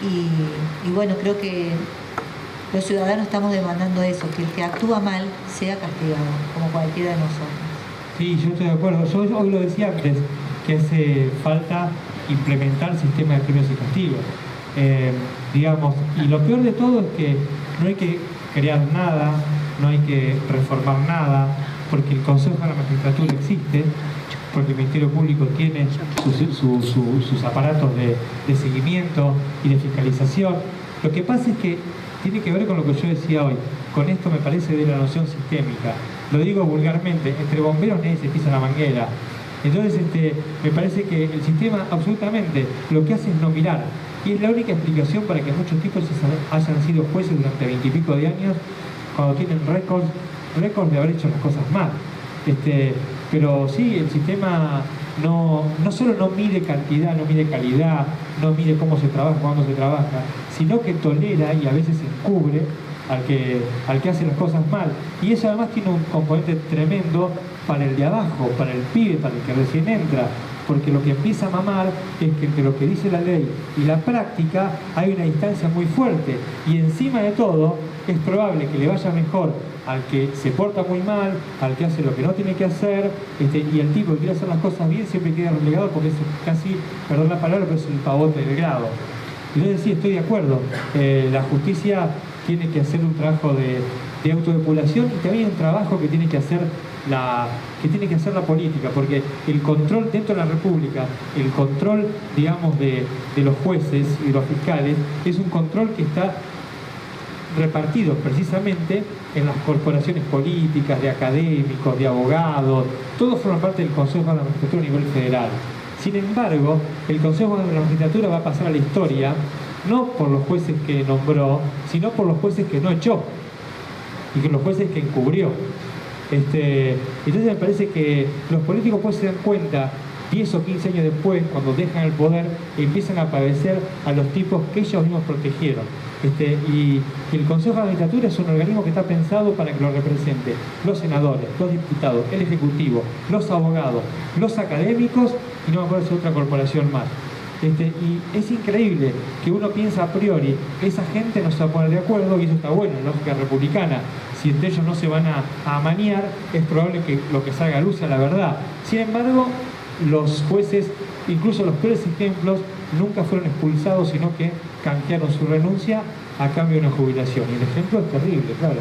y bueno, creo que los ciudadanos estamos demandando eso, que el que actúa mal sea castigado, como cualquiera de nosotros. Sí, yo estoy de acuerdo. Yo hoy lo decía antes, que hace falta implementar el sistema de premios y castigos. Digamos, y lo peor de todo es que no hay que crear nada, no hay que reformar nada, porque el Consejo de la Magistratura existe, porque el Ministerio Público tiene sus aparatos de seguimiento y de fiscalización. Lo que pasa es que tiene que ver con lo que yo decía hoy. Con esto me parece de la noción sistémica. Lo digo vulgarmente, entre bomberos nadie se pisa la manguera. Entonces me parece que el sistema absolutamente lo que hace es no mirar. Y es la única explicación para que muchos tipos hayan sido jueces durante 20 y pico de años cuando tienen récords de haber hecho las cosas mal. Pero sí, el sistema no solo no mide cantidad, no mide calidad, no mide cómo se trabaja, cuándo se trabaja, sino que tolera y a veces encubre al que hace las cosas mal. Y eso además tiene un componente tremendo para el de abajo, para el pibe, para el que recién entra, porque lo que empieza a mamar es que entre lo que dice la ley y la práctica hay una distancia muy fuerte, y encima de todo es probable que le vaya mejor al que se porta muy mal, al que hace lo que no tiene que hacer, y el tipo que quiere hacer las cosas bien siempre queda relegado porque es casi, perdón la palabra, pero es el pavote del grado. Entonces sí, estoy de acuerdo, la justicia tiene que hacer un trabajo de autodepulación, y también un trabajo que tiene que hacer la política, porque el control dentro de la República, el control, digamos, de los jueces y los fiscales, es un control que está repartido precisamente en las corporaciones políticas, de académicos, de abogados, todos forman parte del Consejo de la Magistratura a nivel federal. Sin embargo, el Consejo de la Magistratura va a pasar a la historia no por los jueces que nombró, sino por los jueces que no echó y que los jueces que encubrió. Entonces me parece que los políticos pues se dan cuenta 10 o 15 años después, cuando dejan el poder, empiezan a padecer a los tipos que ellos mismos protegieron. Y el Consejo de la Magistratura es un organismo que está pensado para que lo represente los senadores, los diputados, el Ejecutivo, los abogados, los académicos, y no me acuerdo si otra corporación más. Y es increíble que uno piensa a priori, esa gente no se va a poner de acuerdo, y eso está bueno en lógica republicana. Si entre ellos no se van a amañar, es probable que lo que salga a luz sea la verdad. Sin embargo, los jueces, incluso los peores ejemplos, nunca fueron expulsados, sino que canjearon su renuncia a cambio de una jubilación. Y el ejemplo es terrible, claro.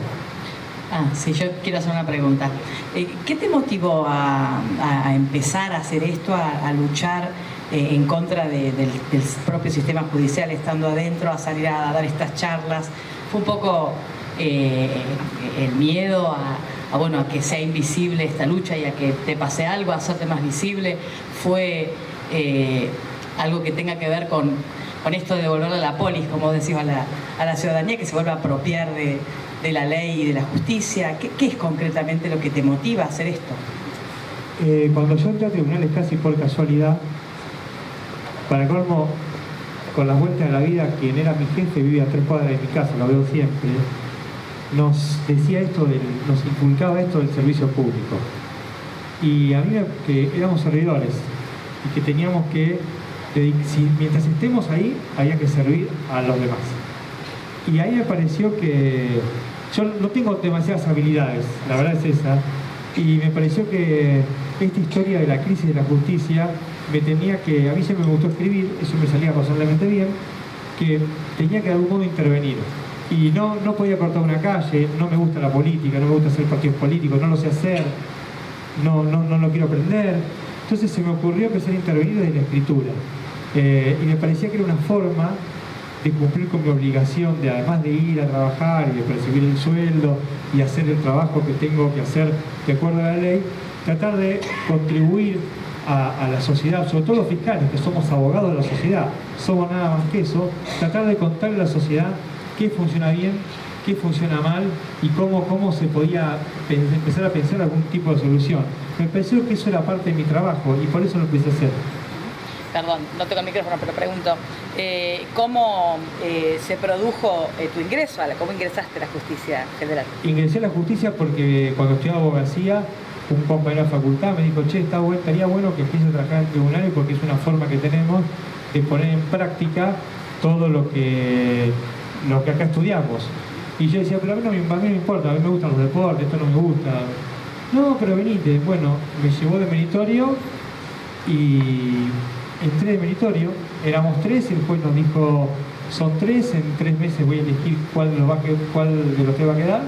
Sí, yo quiero hacer una pregunta. ¿Qué te motivó a empezar a hacer esto, a luchar en contra del propio sistema judicial, estando adentro, a salir a dar estas charlas? ¿Fue un poco el miedo a que sea invisible esta lucha y a que te pase algo, a hacerte más visible? ¿Fue algo que tenga que ver con esto de devolverle a la polis, como decimos, a la ciudadanía, que se vuelva a apropiar de la ley y de la justicia? ¿Qué es concretamente lo que te motiva a hacer esto? Cuando yo entré a tribunales, casi por casualidad, para colmo, con las vueltas de la vida, quien era mi jefe vivía a 3 cuadras de mi casa, lo veo siempre, nos decía nos inculcaba esto del servicio público. Y a mí que éramos servidores y que teníamos que, mientras estemos ahí, había que servir a los demás. Y ahí me pareció que yo no tengo demasiadas habilidades, la verdad es esa, y me pareció que esta historia de la crisis de la justicia a mí siempre me gustó escribir, eso me salía razonablemente bien, que tenía que de algún modo intervenir. Y no podía cortar una calle, no me gusta la política, no me gusta hacer partidos políticos, no lo sé hacer, no lo quiero aprender. Entonces se me ocurrió empezar a intervenir desde la escritura. Y me parecía que era una forma de cumplir con mi obligación, de además de ir a trabajar y de percibir el sueldo y hacer el trabajo que tengo que hacer de acuerdo a la ley, tratar de contribuir a la sociedad, sobre todo los fiscales, que somos abogados de la sociedad, somos nada más que eso, tratar de contarle a la sociedad qué funciona bien, qué funciona mal y cómo se podía empezar a pensar algún tipo de solución. Me pareció que eso era parte de mi trabajo y por eso lo empecé a hacer. Perdón, no tengo el micrófono, pero pregunto, ¿cómo se produjo tu ingreso? ¿Cómo ingresaste a la justicia federal? Ingresé a la justicia porque cuando estudiaba abogacía, un compañero de facultad me dijo, estaría bueno que empieces a trabajar en tribunales porque es una forma que tenemos de poner en práctica todo lo que acá estudiamos. Y yo decía, pero a mí no me importa, a mí me gustan los deportes, esto no me gusta. No, pero venite. Bueno, me llevó de meritorio y entré de meritorio. Éramos 3 y el juez nos dijo, son 3, en 3 meses voy a elegir cuál de los 3 va a quedar.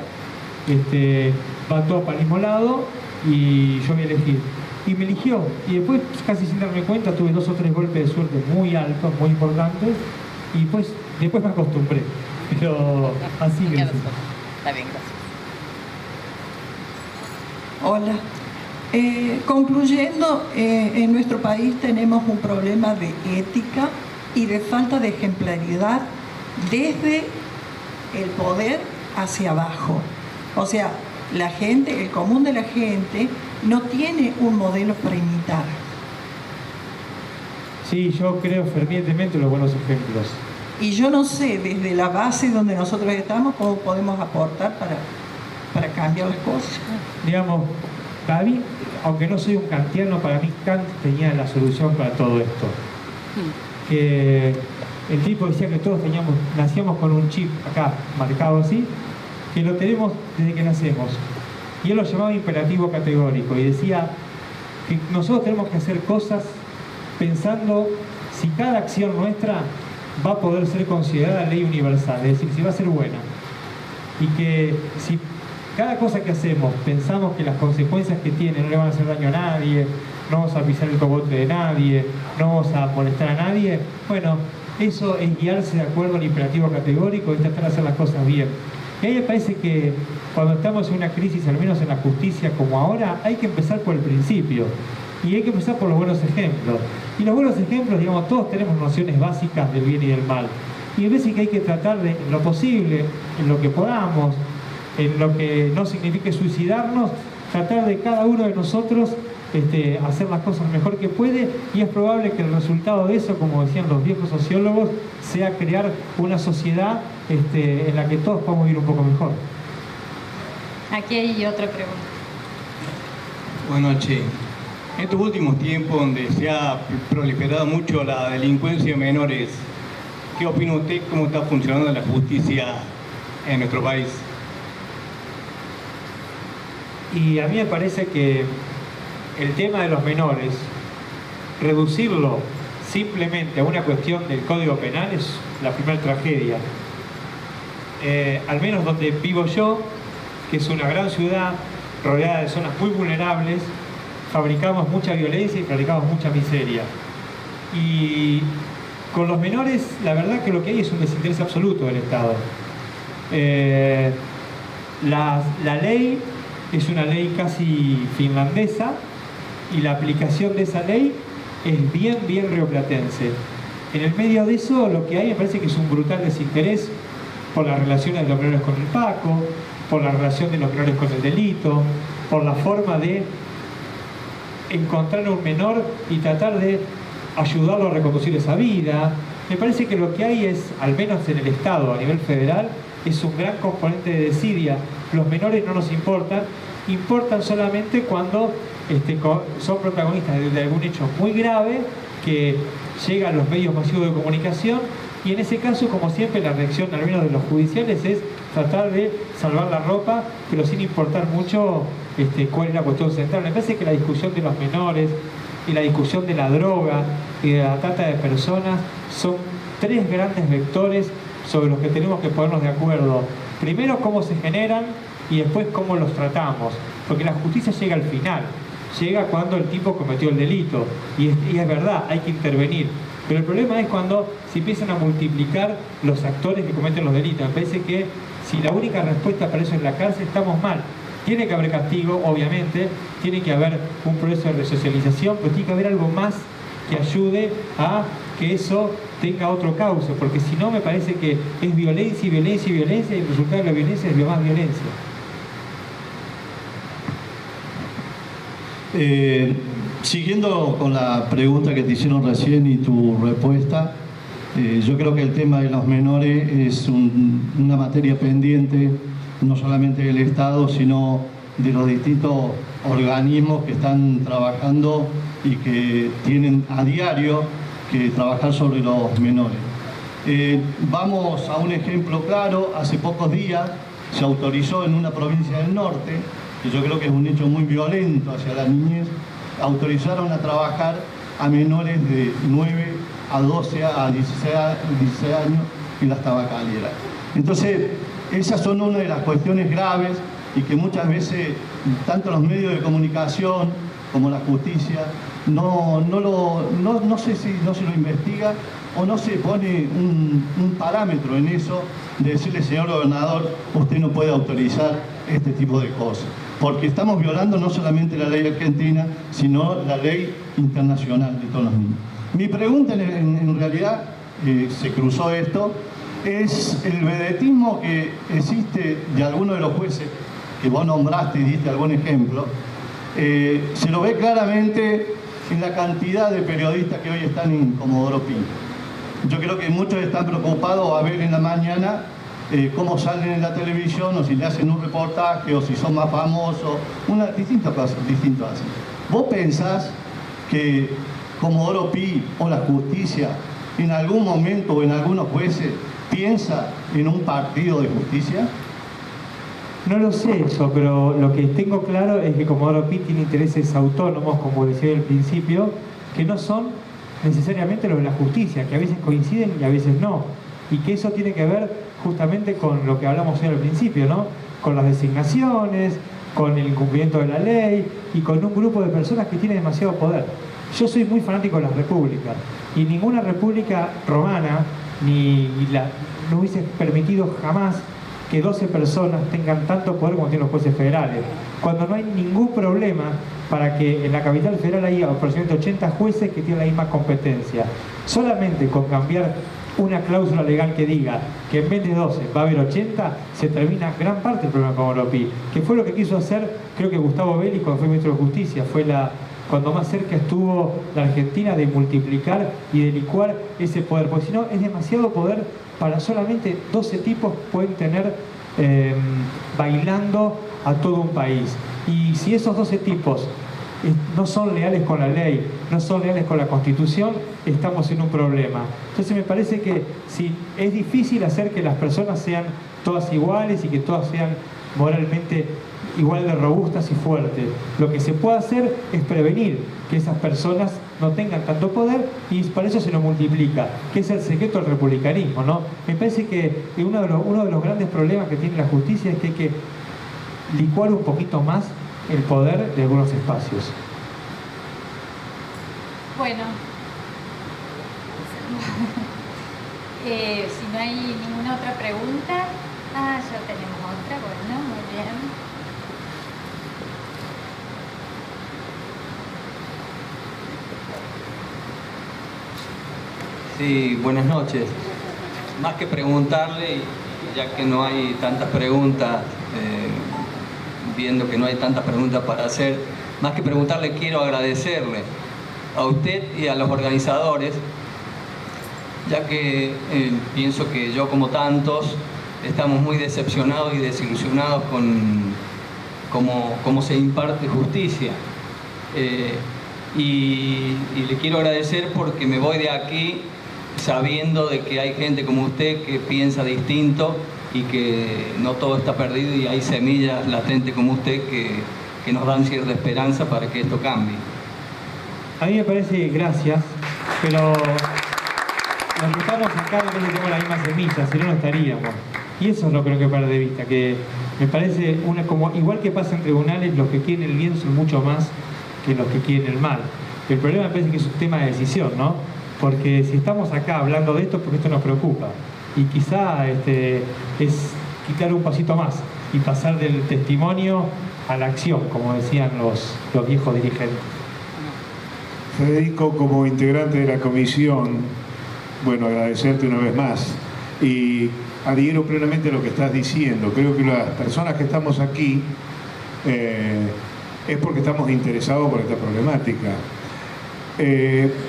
Va todo para el mismo lado y yo voy a elegir. Y me eligió. Y después, casi sin darme cuenta, tuve 2 o 3 golpes de suerte muy altos, muy importantes. Y pues, después me acostumbré. Pero así que... Está bien, gracias. Hola. Concluyendo, en nuestro país tenemos un problema de ética y de falta de ejemplaridad desde el poder hacia abajo. O sea, la gente, el común de la gente, no tiene un modelo para imitar. Sí, yo creo fervientemente en los buenos ejemplos. Y yo no sé, desde la base donde nosotros estamos, cómo podemos aportar para cambiar las cosas. Digamos, para mí, aunque no soy un kantiano, para mí Kant tenía la solución para todo esto. Que el tipo decía que todos nacíamos con un chip acá, marcado así, que lo tenemos desde que nacemos. Y él lo llamaba imperativo categórico y decía que nosotros tenemos que hacer cosas pensando si cada acción nuestra va a poder ser considerada ley universal, es decir, si va a ser buena. Y que si cada cosa que hacemos pensamos que las consecuencias que tiene no le van a hacer daño a nadie, no vamos a pisar el cogote de nadie, no vamos a molestar a nadie, bueno, eso es guiarse de acuerdo al imperativo categórico y tratar de hacer las cosas bien. Y a mí me parece que cuando estamos en una crisis, al menos en la justicia como ahora, hay que empezar por el principio. Y hay que empezar por los buenos ejemplos. Y los buenos ejemplos, digamos, todos tenemos nociones básicas del bien y del mal. Y a veces que hay que tratar de, en lo posible, en lo que podamos, en lo que no signifique suicidarnos, tratar de cada uno de nosotros hacer las cosas mejor que puede, y es probable que el resultado de eso, como decían los viejos sociólogos, sea crear una sociedad en la que todos podamos vivir un poco mejor. Aquí hay otra pregunta. Buenas noches. En estos últimos tiempos, donde se ha proliferado mucho la delincuencia de menores, ¿qué opina usted cómo está funcionando la justicia en nuestro país? Y a mí me parece que el tema de los menores, reducirlo simplemente a una cuestión del Código Penal es la primera tragedia. Al menos donde vivo yo, que es una gran ciudad rodeada de zonas muy vulnerables, fabricamos mucha violencia y fabricamos mucha miseria. Y con los menores, la verdad que lo que hay es un desinterés absoluto del Estado. La ley es una ley casi finlandesa y la aplicación de esa ley es bien rioplatense. En el medio de eso, lo que hay me parece que es un brutal desinterés por las relaciones de los menores con el Paco, por la relación de los menores con el delito, por la forma de encontrar a un menor y tratar de ayudarlo a reconducir esa vida. Me parece que lo que hay es, al menos en el Estado, a nivel federal, es un gran componente de desidia. Los menores no nos importan solamente cuando son protagonistas de algún hecho muy grave que llega a los medios masivos de comunicación, y en ese caso, como siempre, la reacción, al menos de los judiciales, es tratar de salvar la ropa, pero sin importar mucho cuál es la cuestión central. Me parece que la discusión de los menores y la discusión de la droga y de la trata de personas son 3 grandes vectores sobre los que tenemos que ponernos de acuerdo. Primero, cómo se generan, y después cómo los tratamos, porque la justicia llega al final, llega cuando el tipo cometió el delito, y es verdad, hay que intervenir. Pero el problema es cuando se empiezan a multiplicar los actores que cometen los delitos. Me parece que si la única respuesta para eso es la cárcel, estamos mal. Tiene que haber castigo, obviamente, tiene que haber un proceso de resocialización, pero tiene que haber algo más que ayude a que eso tenga otro cauce, porque si no me parece que es violencia y violencia y violencia, y el resultado de la violencia es más violencia. Siguiendo con la pregunta que te hicieron recién y tu respuesta, yo creo que el tema de los menores es una materia pendiente, no solamente del Estado, sino de los distintos organismos que están trabajando y que tienen a diario que trabajar sobre los menores. Vamos a un ejemplo claro. Hace pocos días se autorizó en una provincia del norte, que yo creo que es un hecho muy violento hacia la niñez, autorizaron a trabajar a menores de 9 a 12 a 16 años en las tabacaleras. Entonces, esas son una de las cuestiones graves y que muchas veces tanto los medios de comunicación como la justicia no sé si no se lo investiga o no se pone un parámetro en eso de decirle, señor gobernador, usted no puede autorizar este tipo de cosas, porque estamos violando no solamente la ley argentina, sino la ley internacional de todos los niños. Mi pregunta en realidad, se cruzó esto, es el vedetismo que existe de algunos de los jueces que vos nombraste y diste algún ejemplo. Se lo ve claramente en la cantidad de periodistas que hoy están en Comodoro Pi. Yo creo que muchos están preocupados a ver en la mañana cómo salen en la televisión, o si le hacen un reportaje, o si son más famosos, distintas cosas, distintas así. ¿Vos pensás que Comodoro Pi o la justicia en algún momento o en algunos jueces piensa en un partido de justicia? No lo sé eso, pero lo que tengo claro es que Comodoro Pi tiene intereses autónomos, como decía al principio, que no son necesariamente los de la justicia, que a veces coinciden y a veces no. Y que eso tiene que ver justamente con lo que hablamos hoy al principio, ¿no? Con las designaciones, con el incumplimiento de la ley y con un grupo de personas que tiene demasiado poder. Yo soy muy fanático de las repúblicas y ninguna república romana no hubiese permitido jamás que 12 personas tengan tanto poder como tienen los jueces federales, cuando no hay ningún problema para que en la capital federal haya aproximadamente 80 jueces que tienen la misma competencia. Solamente con cambiar una cláusula legal que diga que en vez de 12 va a haber 80, se termina gran parte del problema con Comodoro Pi, que fue lo que quiso hacer, creo que Gustavo Vélez cuando fue ministro de Justicia, fue cuando más cerca estuvo la Argentina de multiplicar y de licuar ese poder, porque si no es demasiado poder para solamente 12 tipos pueden tener bailando a todo un país. Y si esos 12 tipos no son leales con la ley, no son leales con la Constitución, estamos en un problema. Entonces me parece que si es difícil hacer que las personas sean todas iguales y que todas sean moralmente igual de robustas y fuertes. Lo que se puede hacer es prevenir que esas personas no tengan tanto poder y para eso se lo multiplica, que es el secreto del republicanismo, ¿no? Me parece que uno de los grandes problemas que tiene la justicia es que hay que licuar un poquito más el poder de algunos espacios. Bueno, si no hay ninguna otra pregunta, ya tenemos otra, bueno, muy bien. Sí, buenas noches. Más que preguntarle, ya que no hay tantas preguntas, viendo que no hay tantas preguntas para hacer, más que preguntarle quiero agradecerle a usted y a los organizadores, ya que pienso que yo como tantos estamos muy decepcionados y desilusionados con cómo se imparte justicia. Y le quiero agradecer porque me voy de aquí sabiendo de que hay gente como usted que piensa distinto y que no todo está perdido y hay semillas latentes como usted que nos dan cierta esperanza para que esto cambie. A mí me parece, gracias, pero los que estamos acá no tenemos la misma semilla, si no, no estaríamos. Y eso es lo que no hay que perder de vista, que me parece, como igual que pasa en tribunales, los que quieren el bien son mucho más que los que quieren el mal. El problema me parece que es un tema de decisión, ¿no? Porque si estamos acá hablando de esto, porque esto nos preocupa. Y quizá es quitar un pasito más y pasar del testimonio a la acción, como decían los viejos dirigentes. Federico, como integrante de la comisión, bueno, agradecerte una vez más y adhiero plenamente a lo que estás diciendo. Creo que las personas que estamos aquí es porque estamos interesados por esta problemática.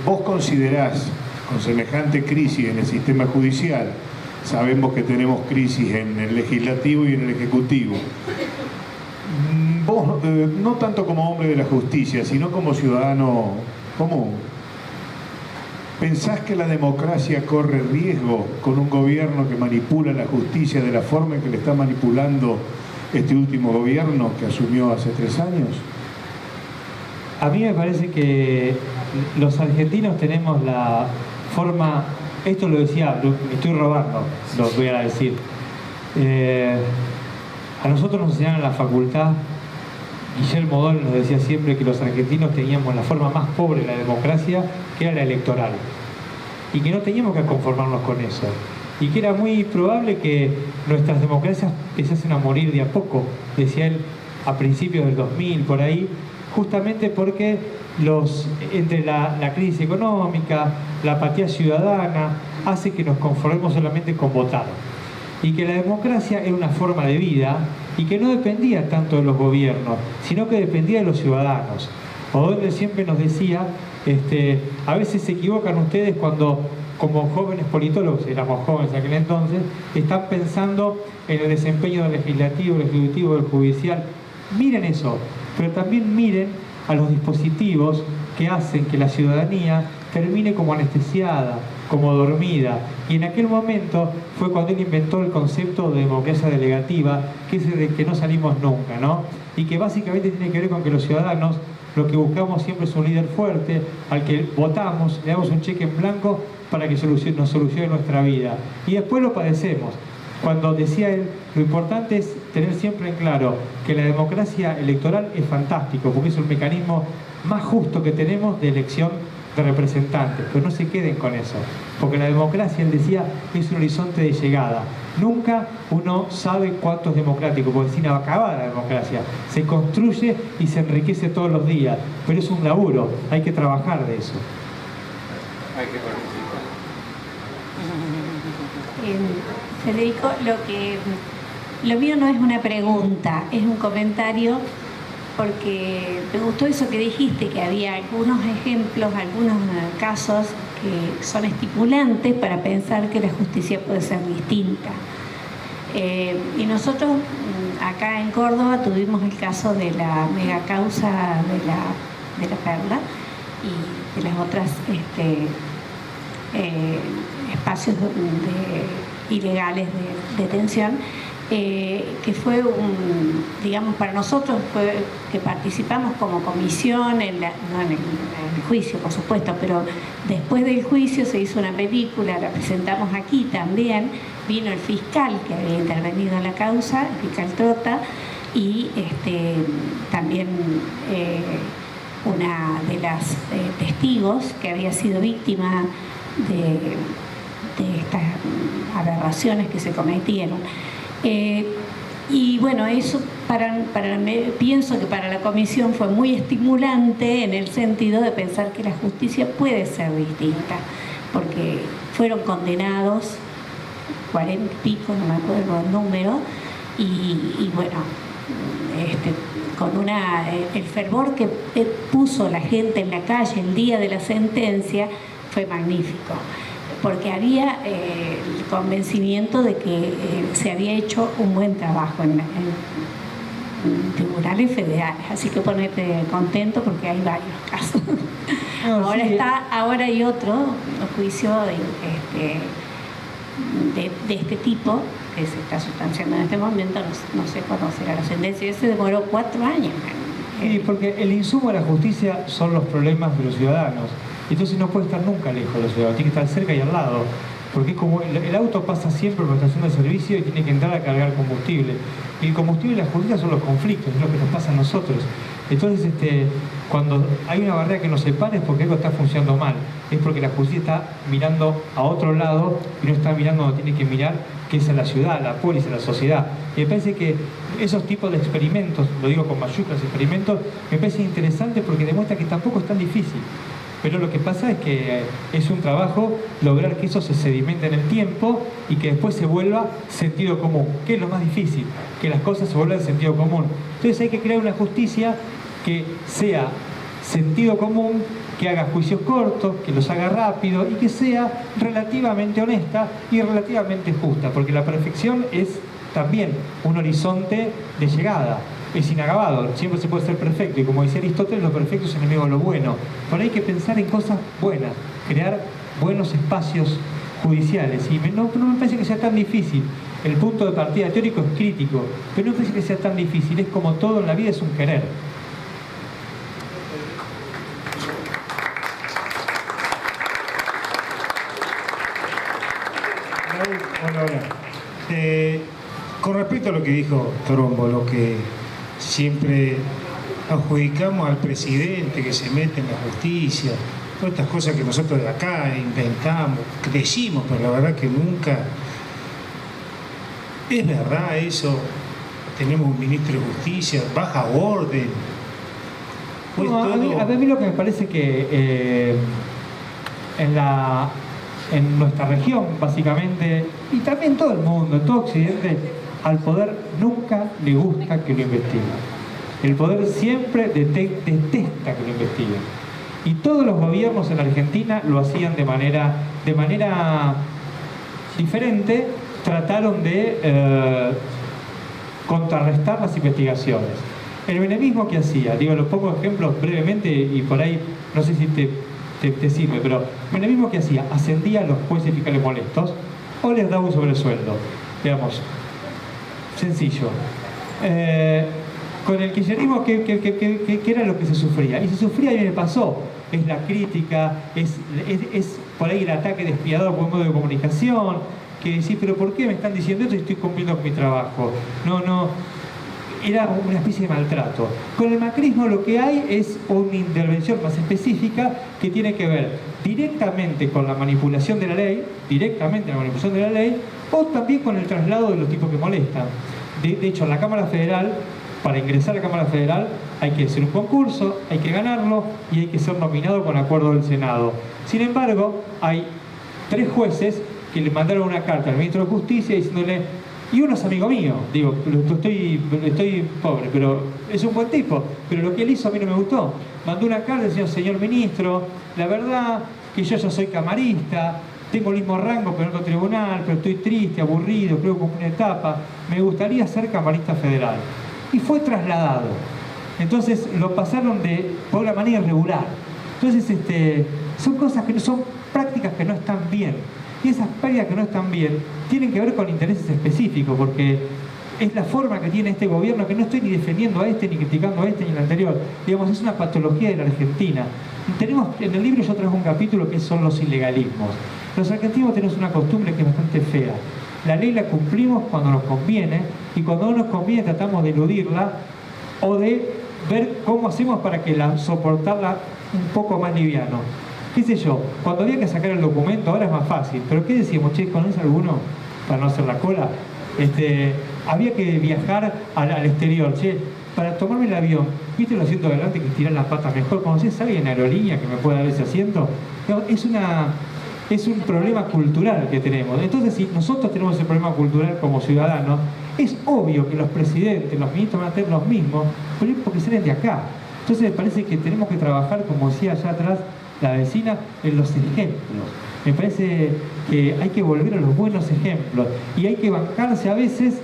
¿Vos considerás, con semejante crisis en el sistema judicial, sabemos que tenemos crisis en el legislativo y en el ejecutivo, vos, no tanto como hombre de la justicia, sino como ciudadano común, ¿Pensás que la democracia corre riesgo con un gobierno que manipula la justicia de la forma en que le está manipulando este último gobierno que asumió hace 3 años? A mí me parece que los argentinos tenemos la forma, esto lo decía, me estoy robando, lo voy a decir. A nosotros nos enseñaron en la facultad, Guillermo O'Donnell nos decía siempre que los argentinos teníamos la forma más pobre de la democracia, que era la electoral, y que no teníamos que conformarnos con eso, y que era muy probable que nuestras democracias empezasen a morir de a poco, decía él, a principios del 2000, por ahí, justamente porque entre la crisis económica, la apatía ciudadana, hace que nos conformemos solamente con votar. Y que la democracia era una forma de vida y que no dependía tanto de los gobiernos, sino que dependía de los ciudadanos. O'Donnell siempre nos decía, a veces se equivocan ustedes cuando, como jóvenes politólogos, éramos jóvenes en aquel entonces, están pensando en el desempeño del legislativo, del ejecutivo, del judicial. Miren eso, pero también miren a los dispositivos que hacen que la ciudadanía termine como anestesiada, como dormida. Y en aquel momento fue cuando él inventó el concepto de democracia delegativa, que es el de que no salimos nunca, ¿no? Y que básicamente tiene que ver con que los ciudadanos lo que buscamos siempre es un líder fuerte, al que votamos, le damos un cheque en blanco para que nos solucione nuestra vida. Y después lo padecemos. Cuando decía él, lo importante es tener siempre en claro que la democracia electoral es fantástico, porque es un mecanismo más justo que tenemos de elección de representantes, pero no se queden con eso, porque la democracia, él decía, es un horizonte de llegada. Nunca uno sabe cuánto es democrático, porque sin acabar la democracia, se construye y se enriquece todos los días, pero es un laburo, hay que trabajar de eso. Hay que participar. Federico, lo mío no es una pregunta, es un comentario, porque me gustó eso que dijiste, que había algunos ejemplos, algunos casos que son estimulantes para pensar que la justicia puede ser distinta. Y nosotros acá en Córdoba tuvimos el caso de la megacausa de la Perla y de las otras espacios ilegales de detención, que fue digamos, para nosotros fue que participamos como comisión, no en el juicio, por supuesto, pero después del juicio se hizo una película, la presentamos aquí también, vino el fiscal que había intervenido en la causa, el fiscal Trota, y también una de las testigos que había sido víctima de estas aberraciones que se cometieron. Y bueno, eso pienso que para la comisión fue muy estimulante en el sentido de pensar que la justicia puede ser distinta, porque fueron condenados 40 y pico, no me acuerdo el número, y bueno, con el fervor que puso la gente en la calle el día de la sentencia fue magnífico, porque había el convencimiento de que se había hecho un buen trabajo en tribunales federales, así que ponete contento porque hay varios casos. No, sí. Ahora hay otro juicio de este tipo que se está sustanciando en este momento, no sé cuándo será la sentencia, ese demoró 4 años. Sí, porque el insumo de la justicia son los problemas de los ciudadanos. Entonces no puede estar nunca lejos de los ciudadanos, tiene que estar cerca y al lado. Porque es como el auto pasa siempre por la estación de servicio y tiene que entrar a cargar combustible. Y el combustible y la justicia son los conflictos, es lo que nos pasa a nosotros. Entonces, cuando hay una barrera que nos separa es porque algo está funcionando mal. Es porque la justicia está mirando a otro lado y no está mirando donde tiene que mirar, que es a la ciudad, a la polis, a la sociedad. Y me parece que esos tipos de experimentos, lo digo con mayúsculas, experimentos, me parece interesante porque demuestra que tampoco es tan difícil. Pero lo que pasa es que es un trabajo lograr que eso se sedimente en el tiempo y que después se vuelva sentido común, que es lo más difícil, que las cosas se vuelvan sentido común. Entonces hay que crear una justicia que sea sentido común, que haga juicios cortos, que los haga rápido y que sea relativamente honesta y relativamente justa, porque la perfección es también un horizonte de llegada. Es inacabado, siempre se puede ser perfecto y como decía Aristóteles, lo perfecto es enemigo de lo bueno. Pero hay que pensar en cosas buenas, crear buenos espacios judiciales. Y no me parece que sea tan difícil. El punto de partida teórico es crítico, pero no me parece que sea tan difícil. Es como todo en la vida, es un querer. Con respecto a lo que dijo Trombo, lo que siempre adjudicamos al presidente que se mete en la justicia, todas estas cosas que nosotros de acá inventamos, que decimos, pero la verdad que nunca es verdad eso. Tenemos un ministro de justicia, baja orden. Pues no, todo... a mí lo que me parece que en nuestra región, básicamente, y también todo el mundo, en todo Occidente, al poder nunca le gusta que lo investiguen. El poder siempre detesta que lo investiguen. Y todos los gobiernos en la Argentina lo hacían de manera diferente, trataron de contrarrestar las investigaciones. El menemismo que hacía, digo, los pocos ejemplos brevemente, y por ahí no sé si te sirve, pero el menemismo que hacía, ascendía a los jueces fiscales molestos o les daba un sobresueldo, digamos, sencillo. Con el kirchnerismo, ¿qué era lo que se sufría? Y se sufría, y me pasó, es la crítica, es por ahí el ataque despiadado por un medio de comunicación, que decís, pero ¿por qué me están diciendo esto y estoy cumpliendo con mi trabajo? No, era una especie de maltrato. Con el macrismo lo que hay es una intervención más específica que tiene que ver directamente con la manipulación de la ley, o también con el traslado de los tipos que molestan. De hecho, en la Cámara Federal, para ingresar a la Cámara Federal hay que hacer un concurso, hay que ganarlo y hay que ser nominado con acuerdo del Senado. Sin embargo, hay 3 jueces que le mandaron una carta al ministro de Justicia diciéndole, y uno es amigo mío, digo, estoy pobre, pero es un buen tipo, pero lo que él hizo a mí no me gustó. Mandó una carta diciendo, señor ministro, la verdad que yo ya soy camarista, tengo el mismo rango pero en otro tribunal, pero estoy triste, aburrido, creo que como una etapa, me gustaría ser camarista federal. Y fue trasladado. Entonces lo pasaron por una manera irregular. Entonces son cosas que son prácticas que no están bien. Y esas prácticas que no están bien tienen que ver con intereses específicos, porque es la forma que tiene este gobierno, que no estoy ni defendiendo a este, ni criticando a este, ni al anterior. Digamos, es una patología de la Argentina. En el libro yo traigo un capítulo que son los ilegalismos. Los argentinos tenemos una costumbre que es bastante fea. La ley la cumplimos cuando nos conviene, y cuando no nos conviene tratamos de eludirla o de ver cómo hacemos para soportarla un poco más liviano. Qué sé yo, cuando había que sacar el documento ahora es más fácil, pero ¿qué decíamos? Che, ¿conoces alguno para no hacer la cola? Había que viajar al exterior, che, para tomarme el avión, ¿viste el asiento de adelante que estirar las patas mejor? ¿Conocés a alguien en aerolínea que me pueda dar ese asiento? No, es un problema cultural que tenemos. Entonces, si nosotros tenemos ese problema cultural como ciudadanos, es obvio que los presidentes, los ministros van a tener los mismos, porque salen de acá. Entonces me parece que tenemos que trabajar, como decía allá atrás la vecina, en los ejemplos. Me parece que hay que volver a los buenos ejemplos y hay que bancarse a veces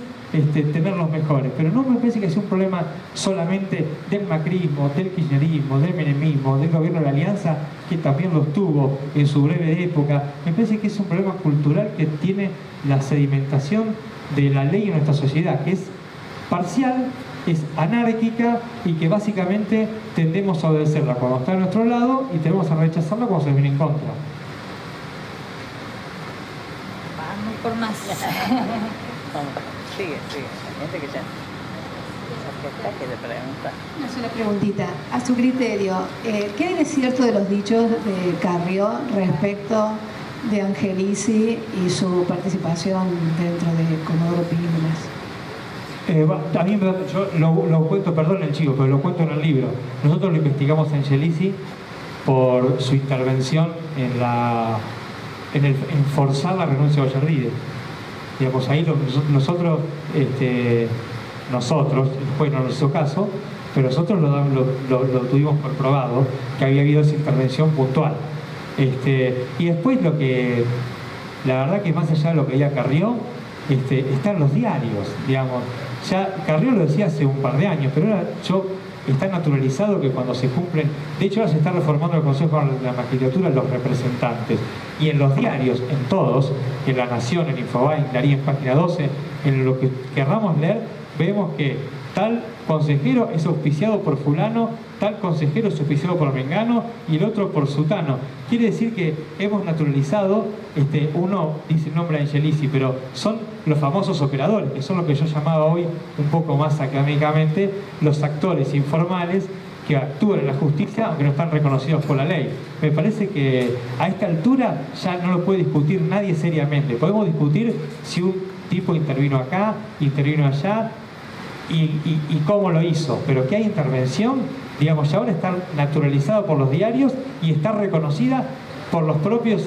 tener los mejores, pero no me parece que sea un problema solamente del macrismo, del kirchnerismo, del menemismo, del gobierno de la Alianza, que también los tuvo en su breve época. Me parece que es un problema cultural que tiene la sedimentación de la ley en nuestra sociedad, que es parcial, es anárquica y que básicamente tendemos a obedecerla cuando está a nuestro lado y tendemos a rechazarla cuando se viene en contra. Vamos por más. Sigue. Gente que ya que le pregunta. Una sola preguntita. A su criterio, ¿qué hay de cierto de los dichos de Carrió respecto de Angelici y su participación dentro de Comodoro Pi? También yo lo cuento, perdón el chico, pero lo cuento en el libro. Nosotros lo investigamos a Angelici por su intervención en forzar la renuncia de Ollarvide. Digamos, ahí nosotros, el juez no nos hizo caso, pero nosotros lo tuvimos por probado, que había habido esa intervención puntual. Y después la verdad que más allá de lo que diga Carrió, está en los diarios, digamos. Ya Carrió lo decía hace un par de años, pero ahora yo está naturalizado que cuando se cumplen, de hecho ahora se está reformando el Consejo de la Magistratura, los representantes, y en los diarios, en todos, en La Nación, en Infobae, en Clarín, en Página 12, en lo que querramos leer, vemos que tal consejero es auspiciado por fulano, tal consejero es auspiciado por mengano y el otro por sutano. Quiere decir que hemos naturalizado, uno dice el nombre de Angelici, pero son los famosos operadores, que son lo que yo llamaba hoy un poco más académicamente los actores informales que actúan en la justicia aunque no están reconocidos por la ley. Me parece que a esta altura ya no lo puede discutir nadie seriamente. Podemos discutir si un tipo intervino acá, intervino allá y cómo lo hizo, pero que hay intervención, digamos, ya ahora está naturalizado por los diarios y está reconocida por los propios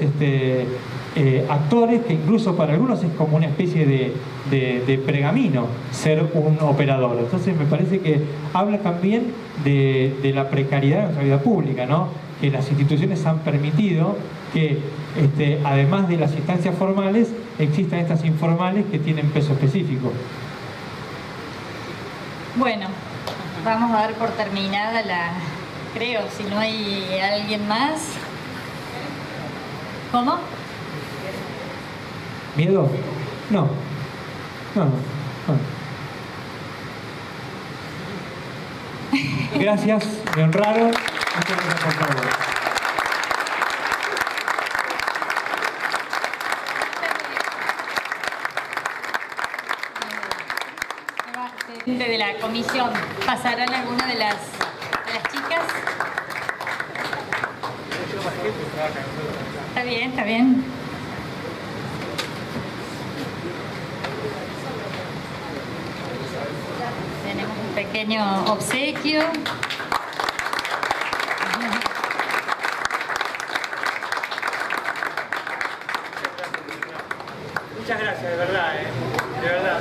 actores, que incluso para algunos es como una especie de pergamino ser un operador. Entonces me parece que habla también de la precariedad de nuestra vida pública, ¿no? Que las instituciones han permitido que además de las instancias formales existan estas informales que tienen peso específico. Bueno, vamos a dar por terminada creo, si no hay alguien más. ¿Cómo? ¿Miedo? No. Gracias, me honraron. Muchas gracias por todo. De la comisión, ¿pasarán alguna de las chicas? Está bien, está bien. Tenemos un pequeño obsequio. Muchas gracias, de verdad, de verdad.